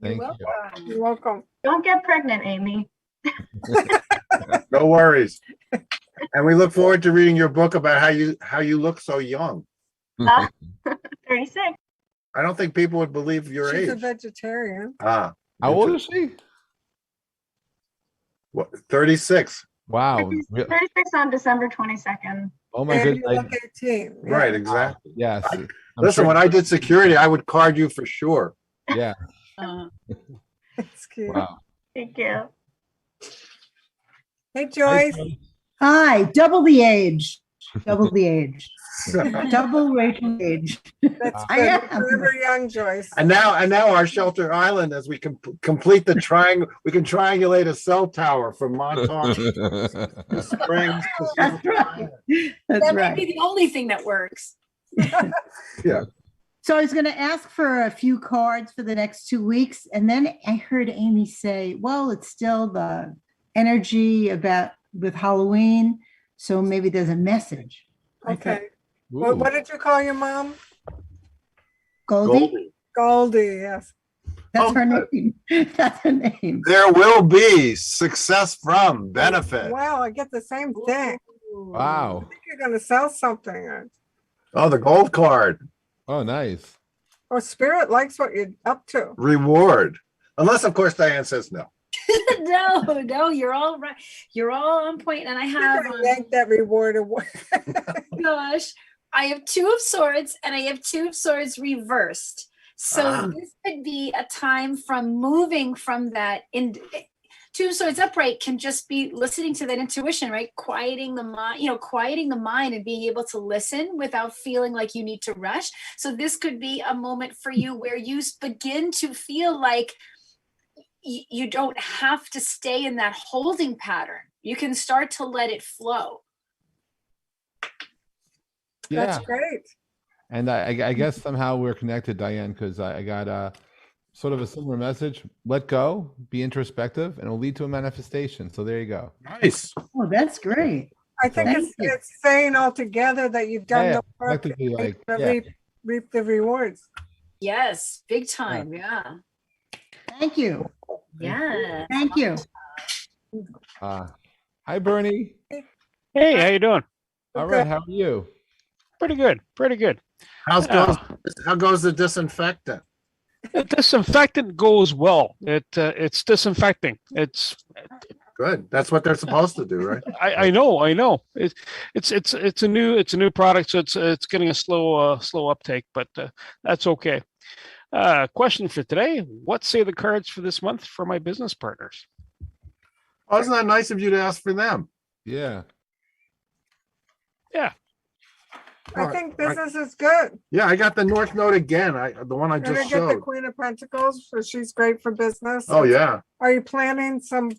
S1: Thank you.
S2: You're welcome.
S19: Don't get pregnant, Amy.
S3: No worries. And we look forward to reading your book about how you look so young.
S19: 36.
S3: I don't think people would believe your
S2: She's a
S3: age.
S2: vegetarian.
S3: How
S1: old is she?
S3: What, 36?
S1: Wow.
S19: 36 on December 22nd.
S1: Oh my
S2: And
S1: goodness.
S2: you look 18. Yeah.
S3: Right, exactly.
S1: Yes.
S3: Listen, when I did security, I would card you for sure.
S1: Yeah.
S2: That's cute.
S1: Wow.
S19: Thank you.
S2: Hey, Joyce.
S20: Hi, double the age. Double the age. Double Rachel age.
S2: That's
S20: I
S2: good.
S20: am.
S2: Forever young, Joyce.
S3: And now our shelter island, as we complete the triangle, we can triangulate a cell tower from Montauk to Springs.
S20: That's right. That's
S4: That
S20: right.
S4: may be the only thing that works.
S3: Yeah.
S20: So I was going to ask for a few cards for the next 2 weeks. And then I heard Amy say, well, it's still the energy with Halloween. So maybe there's a message.
S2: Okay. What did you call your mom?
S20: Goldie?
S2: Goldie, yes.
S20: That's her name. That's her name.
S3: There will be success from benefit.
S2: Wow, I get the same thing.
S1: Wow.
S2: I think you're going to sell something.
S3: Oh, the gold card.
S1: Oh, nice.
S2: Or Spirit likes what you're up to.
S3: Reward. Unless, of course, Diane says no.
S4: No, you're all right. You're all on point. And I have
S2: yank that reward away.
S4: gosh, I have 2 of swords and I have 2 of swords reversed. So this could be a time from moving from that. 2 of swords upright can just be listening to that intuition, right? Quieting the mind and being able to listen without feeling like you need to rush. So this could be a moment for you where you begin to feel like you don't have to stay in that holding pattern. You can start to let it flow.
S1: Yeah.
S2: That's great.
S1: And I guess somehow we're connected, Diane, because I got sort of a similar message. Let go, be introspective, and it'll lead to a manifestation. So there you go.
S3: Nice.
S20: Oh, that's great.
S2: I think it's saying altogether that you've done the work
S1: collectively, like,
S2: to
S1: yeah.
S2: reap the rewards.
S4: Yes, big time. Yeah.
S20: Thank you.
S4: Yeah.
S20: Thank you.
S1: Hi, Bernie.
S21: Hey, how you doing?
S1: All right, how are you?
S21: Pretty good. Pretty good.
S3: How goes the disinfectant?
S21: The disinfectant goes well. It's disinfecting. It's
S3: good. That's what they're supposed to do, right?
S21: I know. It's a new product, so it's getting a slow uptake, but that's okay. Question for today: what say the cards for this month for my business partners?
S3: Oh, isn't that nice of you to ask for them?
S1: Yeah.
S21: Yeah.
S2: I think business is good.
S3: Yeah, I got the North Node again. The one I
S2: You're
S3: just
S2: gonna get the
S3: showed.
S2: Queen of Pentacles, so she's great for business.
S3: Oh, yeah.
S2: Are you planning some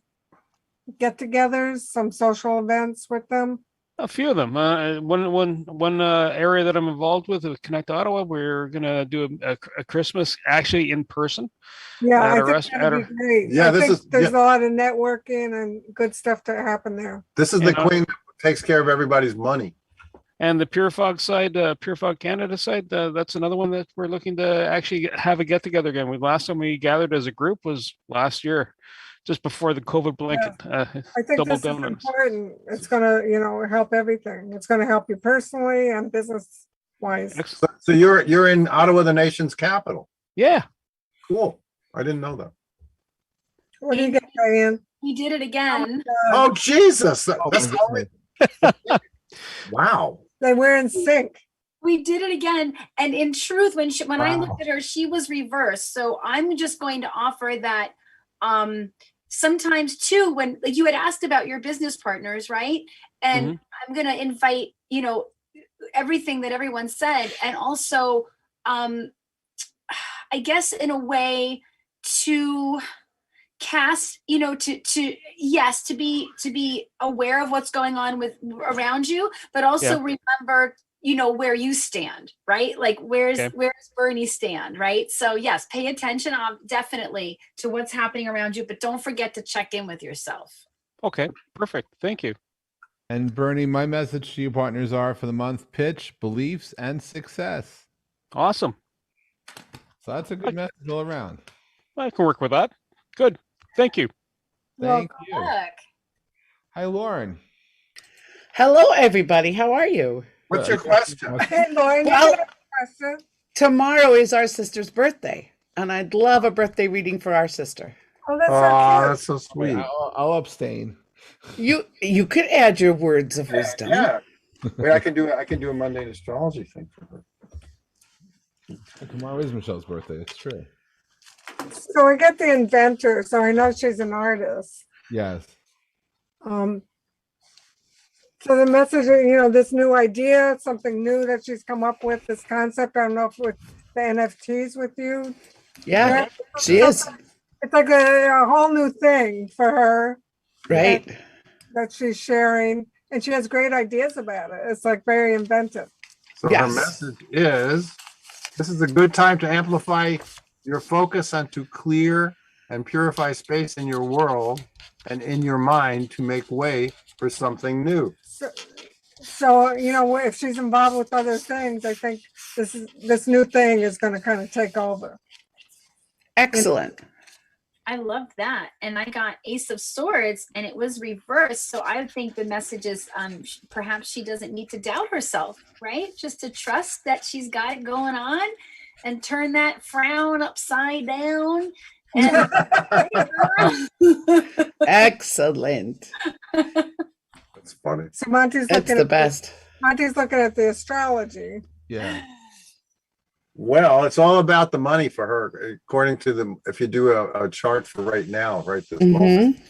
S2: get-togethers, some social events with them?
S21: A few of them. One area that I'm involved with Connect Ottawa, we're gonna do a Christmas actually in person.
S2: Yeah,
S21: at
S2: I
S21: a
S2: think
S21: rest-
S2: that'd
S21: at
S2: be
S21: a-
S2: great.
S3: Yeah,
S2: I
S3: this
S2: think
S3: is-
S2: there's
S3: yeah.
S2: a lot of networking and good stuff to happen there.
S3: This is the queen that takes care of everybody's money.
S21: And the Pure Fog side, Pure Fog Canada side, that's another one that we're looking to actually have a get together again. Last time we gathered as a group was last year, just before the COVID blanket
S2: I think
S21: doubled
S2: this is
S21: down on us.
S2: important. It's gonna, help everything. It's gonna help you personally and business wise.
S3: So you're in Ottawa, the nation's capital.
S21: Yeah.
S3: Cool. I didn't know that.
S2: What do you get, Diane?
S4: We did it again.
S3: Oh Jesus! That's wow.
S2: They were in sync.
S4: We did it again. And in truth, when I looked at her, she was reversed. So I'm just going to offer that sometimes too, when like you had asked about your business partners, right? And I'm going to invite, everything that everyone said. And also, I guess in a way to cast, to be aware of what's going on with around you, but also remember, where you stand, right? Like where's Bernie stand, right? So yes, pay attention definitely to what's happening around you, but don't forget to check in with yourself.
S21: Okay, perfect. Thank you.
S1: And Bernie, my message to you partners are for the month: pitch, beliefs, and success.
S21: Awesome.
S1: So that's a good message all around.
S21: I can work with that. Good. Thank you.
S1: Thank you. Hi, Lauren.
S18: Hello, everybody. How are you?
S3: What's your question?
S2: Hey, Lauren,
S18: Well,
S2: you have a question?
S18: Tomorrow is our sister's birthday, and I'd love a birthday reading for our sister.
S2: Oh, that's so cute.
S3: That's so sweet.
S1: I'll abstain.
S18: You could add your words of wisdom.
S3: Yeah. Wait, I can do a mundane astrology thing for her.
S1: Tomorrow is Michelle's birthday. It's true.
S2: So I get the inventor, so I know she's an artist.
S1: Yes.
S2: So the message, this new idea, something new that she's come up with, this concept, I don't know if with the NFTs with you.
S18: Yeah, she is.
S2: It's like a whole new thing for her.
S18: Right.
S2: That she's sharing, and she has great ideas about it. It's like very inventive.
S3: So her message is, this is a good time to amplify your focus and to clear and purify space in your world and in your mind to make way for something new.
S2: So if she's involved with other things, I think this new thing is going to kind of take over.
S18: Excellent.
S4: I love that. And I got Ace of Swords and it was reversed. So I think the message is perhaps she doesn't need to doubt herself, right? Just to trust that she's got it going on and turn that frown upside down. And
S18: Excellent.
S3: That's funny.
S2: So Monty's
S18: That's
S2: looking
S18: the
S2: at
S18: best.
S2: Monty's looking at the astrology.
S1: Yeah.
S3: Well, it's all about the money for her, according to if you do a chart for right now, right this moment.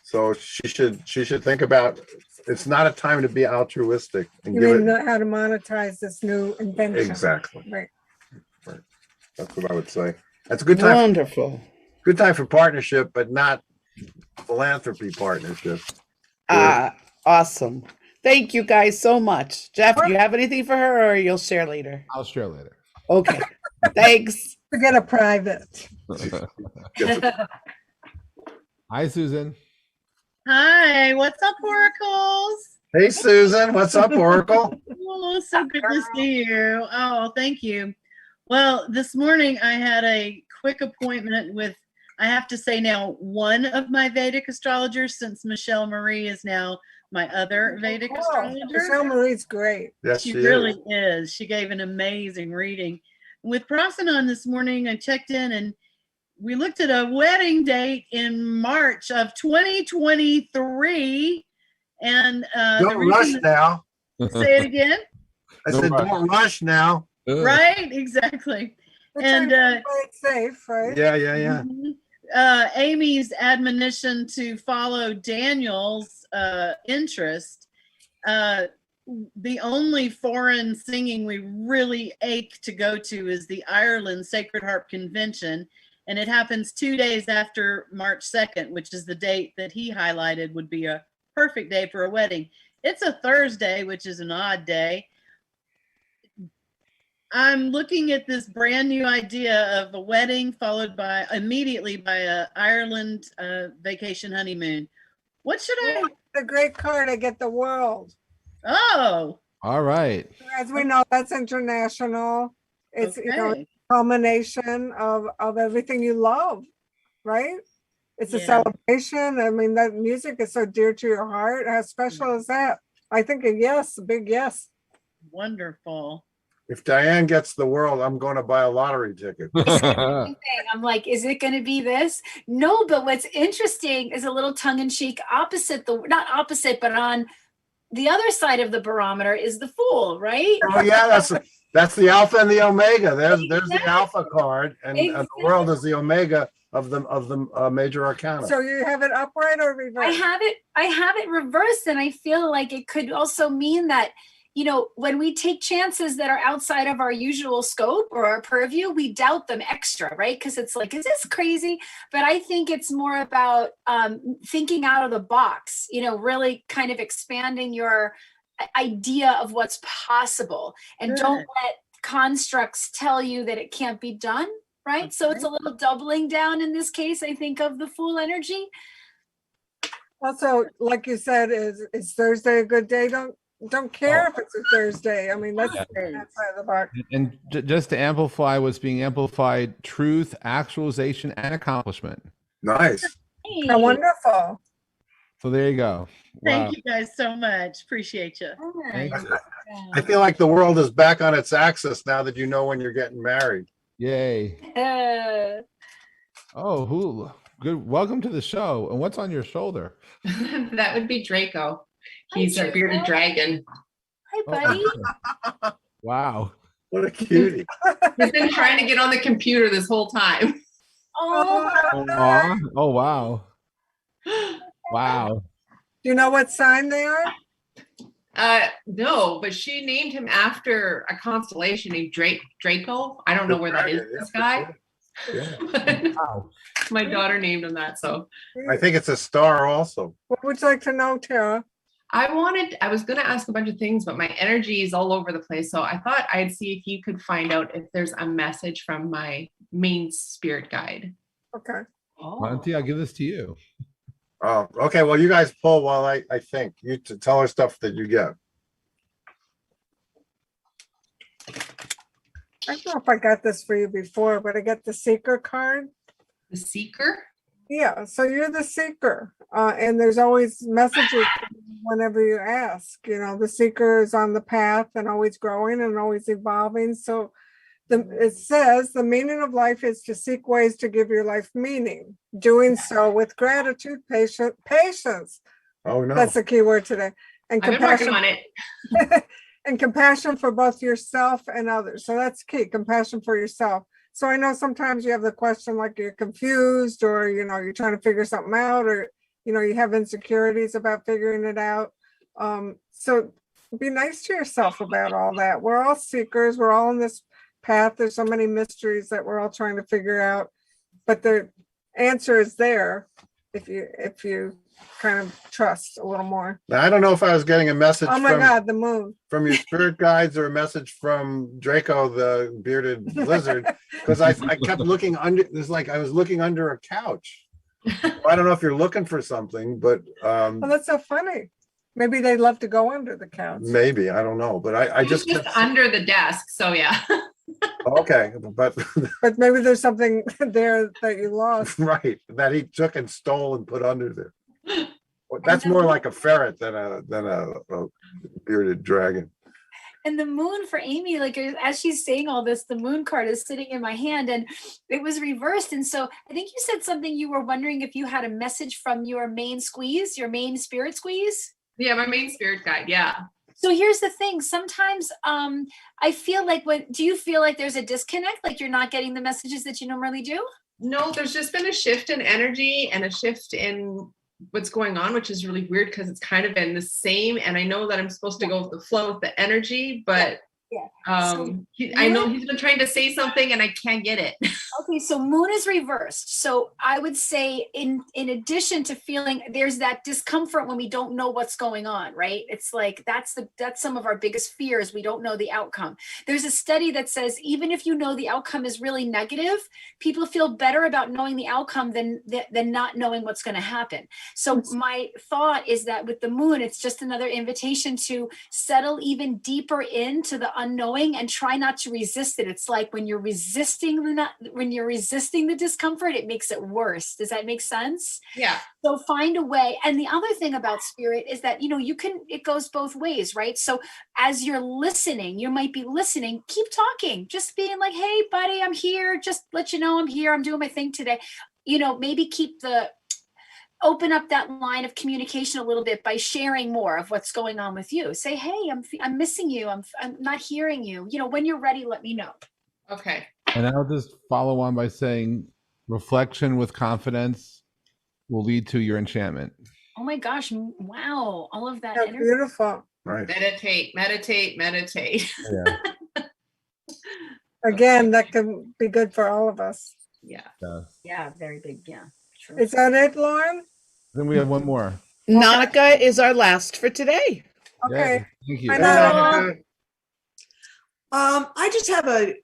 S3: So she should think about, it's not a time to be altruistic and
S2: You
S3: give
S2: mean
S3: it.
S2: how to monetize this new invention.
S3: Exactly.
S2: Right.
S3: That's what I would say. That's a good time.
S18: Wonderful.
S3: Good time for partnership, but not philanthropy partnership.
S18: Awesome. Thank you guys so much. Jeff, do you have anything for her or you'll share later?
S1: I'll share later.
S18: Okay. Thanks.
S2: Forget a private.
S1: Hi, Susan.
S7: Hi, what's up, Oracles?
S3: Hey, Susan, what's up, Oracle?
S7: Oh, so good to see you. Oh, thank you. Well, this morning I had a quick appointment with, I have to say now, one of my Vedic astrologers, since Michelle Marie is now my other Vedic astrologer.
S2: Michelle Marie's great.
S3: Yes,
S7: she really is. She gave an amazing reading. With Prasanan this morning, I checked in and we looked at a wedding date in March of 2023. And
S3: don't rush now.
S7: Say it again.
S3: I said, don't rush now.
S7: Right, exactly. And
S2: it's safe, right?
S3: Yeah.
S7: Amy's admonition to follow Daniel's interest. The only foreign singing we really ache to go to is the Ireland Sacred Harp Convention. And it happens 2 days after March 2nd, which is the date that he highlighted would be a perfect day for a wedding. It's a Thursday, which is an odd day. I'm looking at this brand new idea of a wedding followed by immediately by a Ireland vacation honeymoon. What should I?
S2: The great card, I get the world.
S7: Oh.
S1: All right.
S2: As we know, that's international. It's
S7: Okay.
S2: culmination of everything you love, right? It's a celebration. I mean, that music is so dear to your heart. How special is that? I think a yes, a big yes.
S7: Wonderful.
S3: If Diane gets the world, I'm going to buy a lottery ticket.
S4: I'm like, is it going to be this? No, but what's interesting is a little tongue-in-cheek opposite, not opposite, but on the other side of the barometer is the Fool, right?
S3: Oh yeah, that's the Alpha and the Omega. There's the Alpha card, and the world is the Omega of the major arcana.
S2: So you have it upright or reversed?
S4: I have it reversed, and I feel like it could also mean that, you know, when we take chances that are outside of our usual scope or our purview, we doubt them extra, right? Because it's like, is this crazy? But I think it's more about thinking out of the box, you know, really kind of expanding your idea of what's possible, and don't let constructs tell you that it can't be done, right? So it's a little doubling down in this case, I think, of the Fool energy.
S2: Also, like you said, is Thursday a good day? Don't care if it's a Thursday. I mean, that's outside the box.
S1: And just to amplify what's being amplified: truth, actualization, and accomplishment.
S3: Nice.
S2: How wonderful.
S1: So there you go.
S7: Thank you guys so much. Appreciate you.
S3: I feel like the world is back on its axis now that you know when you're getting married.
S1: Yay. Oh, good. Welcome to the show. And what's on your shoulder?
S8: That would be Draco. He's a bearded dragon.
S4: Hi, buddy.
S1: Wow.
S3: What a cutie.
S8: He's been trying to get on the computer this whole time.
S1: Oh, wow. Wow.
S2: Do you know what sign they are?
S8: No, but she named him after a constellation named Draco. I don't know where that is, this guy.
S1: Wow.
S8: My daughter named him that, so.
S3: I think it's a star also.
S2: What would you like to know, Tara?
S8: I was going to ask a bunch of things, but my energy is all over the place. So I thought I'd see if you could find out if there's a message from my main spirit guide.
S2: Okay.
S1: Monty, I'll give this to you.
S3: Oh, okay. Well, you guys pull while I think. You tell her stuff that you get.
S2: I don't know if I got this for you before, but I got the Seeker card.
S8: The Seeker?
S2: Yeah, so you're the seeker, and there's always messages whenever you ask. You know, the seeker is on the path and always growing and always evolving. So it says the meaning of life is to seek ways to give your life meaning. Doing so with gratitude, patience.
S3: Oh no,
S2: that's the key word today. And
S8: I've been working on it.
S2: And compassion for both yourself and others. So that's key, compassion for yourself. So I know sometimes you have the question like you're confused, or, you know, you're trying to figure something out, or, you know, you have insecurities about figuring it out. So be nice to yourself about all that. We're all seekers. We're all on this path. There's so many mysteries that we're all trying to figure out, but the answer is there if you kind of trust a little more.
S3: Now, I don't know if I was getting a message
S2: God, the moon.
S3: From your spirit guides or a message from Draco, the bearded lizard, because I kept looking under. It's like I was looking under a couch. I don't know if you're looking for something, but
S2: well, that's so funny. Maybe they love to go under the couch.
S3: Maybe, I don't know, but I just kept
S8: under the desk. So yeah.
S3: Okay, but
S2: maybe there's something there that you lost.
S3: Right, that he took and stole and put under there. That's more like a ferret than a bearded dragon.
S4: And the moon for Amy, like as she's saying all this, the moon card is sitting in my hand and it was reversed. And so I think you said something, you were wondering if you had a message from your main squeeze, your main spirit squeeze.
S8: Yeah, my main spirit guide. Yeah.
S4: So here's the thing. Sometimes I feel like do you feel like there's a disconnect? Like you're not getting the messages that you normally do?
S8: No, there's just been a shift in energy and a shift in what's going on, which is really weird because it's kind of been the same. And I know that I'm supposed to go with the flow of the energy, but I know he's been trying to say something and I can't get it.
S4: Okay, so moon is reversed. So I would say in addition to feeling there's that discomfort when we don't know what's going on, right? It's like that's some of our biggest fears. We don't know the outcome. There's a study that says even if you know the outcome is really negative, people feel better about knowing the outcome than not knowing what's going to happen. So my thought is that with the moon, it's just another invitation to settle even deeper into the unknowing and try not to resist it. It's like when you're resisting the discomfort, it makes it worse. Does that make sense?
S8: Yeah.
S4: So find a way. And the other thing about spirit is that, it goes both ways, right? So as you're listening, you might be listening, keep talking, just being like, hey, buddy, I'm here. Just let you know I'm here. I'm doing my thing today. Maybe open up that line of communication a little bit by sharing more of what's going on with you. Say, hey, I'm missing you. I'm not hearing you. When you're ready, let me know.
S8: Okay.
S1: And I'll just follow on by saying reflection with confidence will lead to your enchantment.
S4: Oh my gosh. Wow. All of that
S2: That's
S4: energy.
S2: beautiful.
S3: Right.
S8: Meditate.
S1: Yeah.
S2: Again, that can be good for all of us.
S8: Yeah.
S4: Yeah, very big. Yeah. True.
S2: Is that it, Lauren?
S1: Then we have one more.
S18: Nanika is our last for today.
S2: Okay.
S1: Thank you.
S2: I know.
S9: I just have a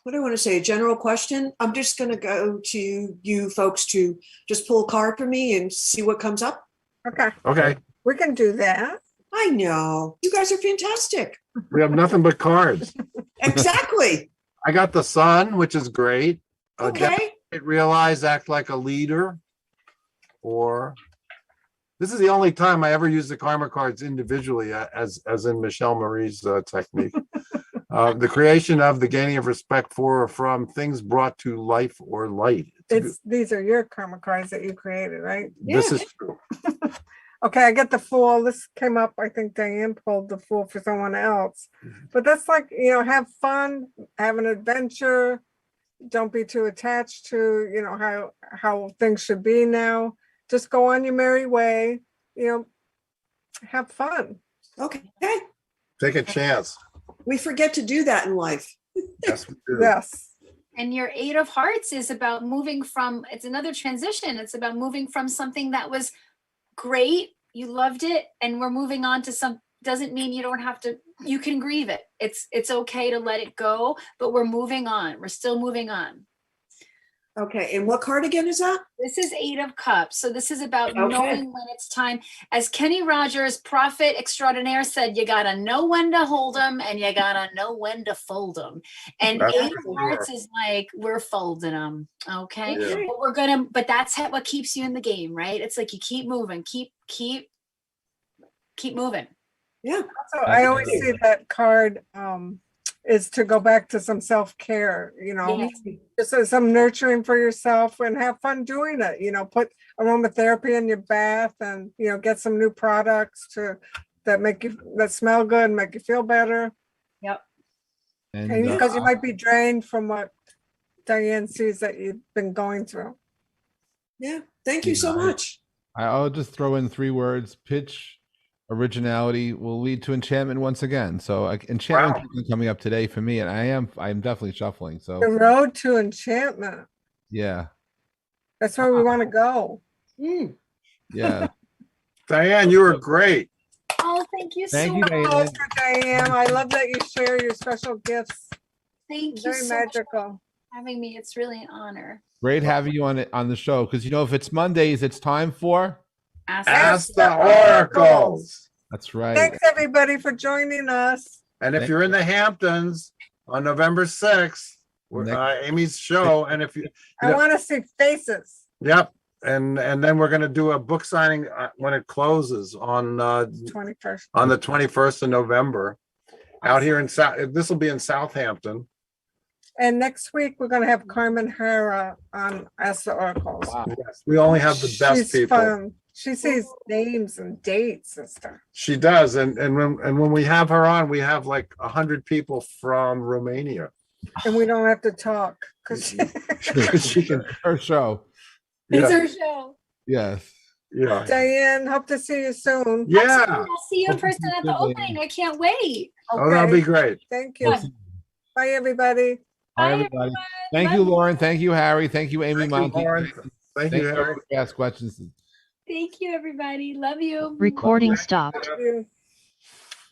S9: what do I want to say, a general question. I'm just going to go to you folks to just pull a card for me and see what comes up.
S2: Okay.
S3: Okay.
S2: We can do that.
S9: I know. You guys are fantastic.
S3: We have nothing but cards.
S9: Exactly.
S3: I got the sun, which is great.
S9: Okay.
S3: Realize, act like a leader. Or this is the only time I ever use the karma cards individually, as in Michelle Marie's technique. The creation of, the gaining of respect for or from things brought to life or light.
S2: These are your karma cards that you created, right?
S3: This is true.
S2: Okay, I get the Fool. This came up, I think Diane pulled the Fool for someone else. But that's like, have fun, have an adventure. Don't be too attached to, how things should be now. Just go on your merry way, have fun.
S9: Okay.
S3: Take a chance.
S9: We forget to do that in life.
S3: Yes, we do.
S2: Yes.
S4: And your 8 of Hearts is about moving from, it's another transition. It's about moving from something that was great, you loved it, and we're moving on to doesn't mean you don't have to, you can grieve it. It's okay to let it go, but we're moving on. We're still moving on.
S9: Okay, and what card again is that?
S4: This is 8 of Cups. So this is about
S9: Okay.
S4: knowing when it's time. As Kenny Rogers, prophet extraordinaire, said, you gotta know when to hold them and you gotta know when to fold them. And
S3: That's
S4: 8 of
S3: for
S4: Hearts
S3: sure.
S4: is like, we're folding them. Okay.
S3: Yeah.
S4: But that's what keeps you in the game, right? It's like you keep moving, keep moving.
S9: Yeah.
S2: So I always see that card is to go back to some self-care, just some nurturing for yourself and have fun doing it. Put aromatherapy in your bath and, get some new products that smell good, make you feel better.
S4: Yep.
S2: And because you might be drained from what Diane sees that you've been going through.
S9: Yeah. Thank you so much.
S1: I'll just throw in 3 words: pitch, originality will lead to enchantment once again. So enchantment is coming up today for me, and I'm definitely shuffling. So
S2: the road to enchantment.
S1: Yeah.
S2: That's where we want to go.
S1: Yeah.
S3: Diane, you were great.
S4: Oh, thank you
S1: Thank
S4: so
S1: you,
S4: much.
S1: Diane.
S2: Diane, I love that you share your special gifts.
S4: Thank you
S2: Very
S4: so much
S2: magical.
S4: for having me. It's really an honor.
S1: Great having you on the show, because if it's Mondays, it's time for
S3: Ask the Oracles.
S1: That's right.
S2: Thanks everybody for joining us.
S3: And if you're in the Hamptons on November 6th, Amy's show, and if you,
S2: I want to see faces.
S3: Yep, and then we're going to do a book signing when it closes on
S2: 21st.
S3: On the 21st of November, out here in this will be in Southampton.
S2: And next week we're going to have Carmen Hara on Ask the Oracles.
S3: Yes, we only have the best
S2: She's
S3: people.
S2: fun. She sees names and dates and stuff.
S3: She does, and when we have her on, we have like 100 people from Romania.
S2: And we don't have to talk because
S3: She can.
S1: Her show.
S2: it's
S3: Yeah.
S2: her show.
S1: Yes.
S3: Yeah.
S2: Diane, hope to see you soon.
S3: Yeah.
S4: I'll see you in person at the opening. I can't wait.
S3: Oh, that'll be great.
S2: Thank you. Bye, everybody.
S1: Bye, everybody. Thank you, Lauren. Thank you, Harry. Thank you, Amy Monty.
S3: Thank you, Harry.
S1: for asking questions.
S4: Thank you, everybody. Love you.
S22: Recording stopped.
S2: Thank you.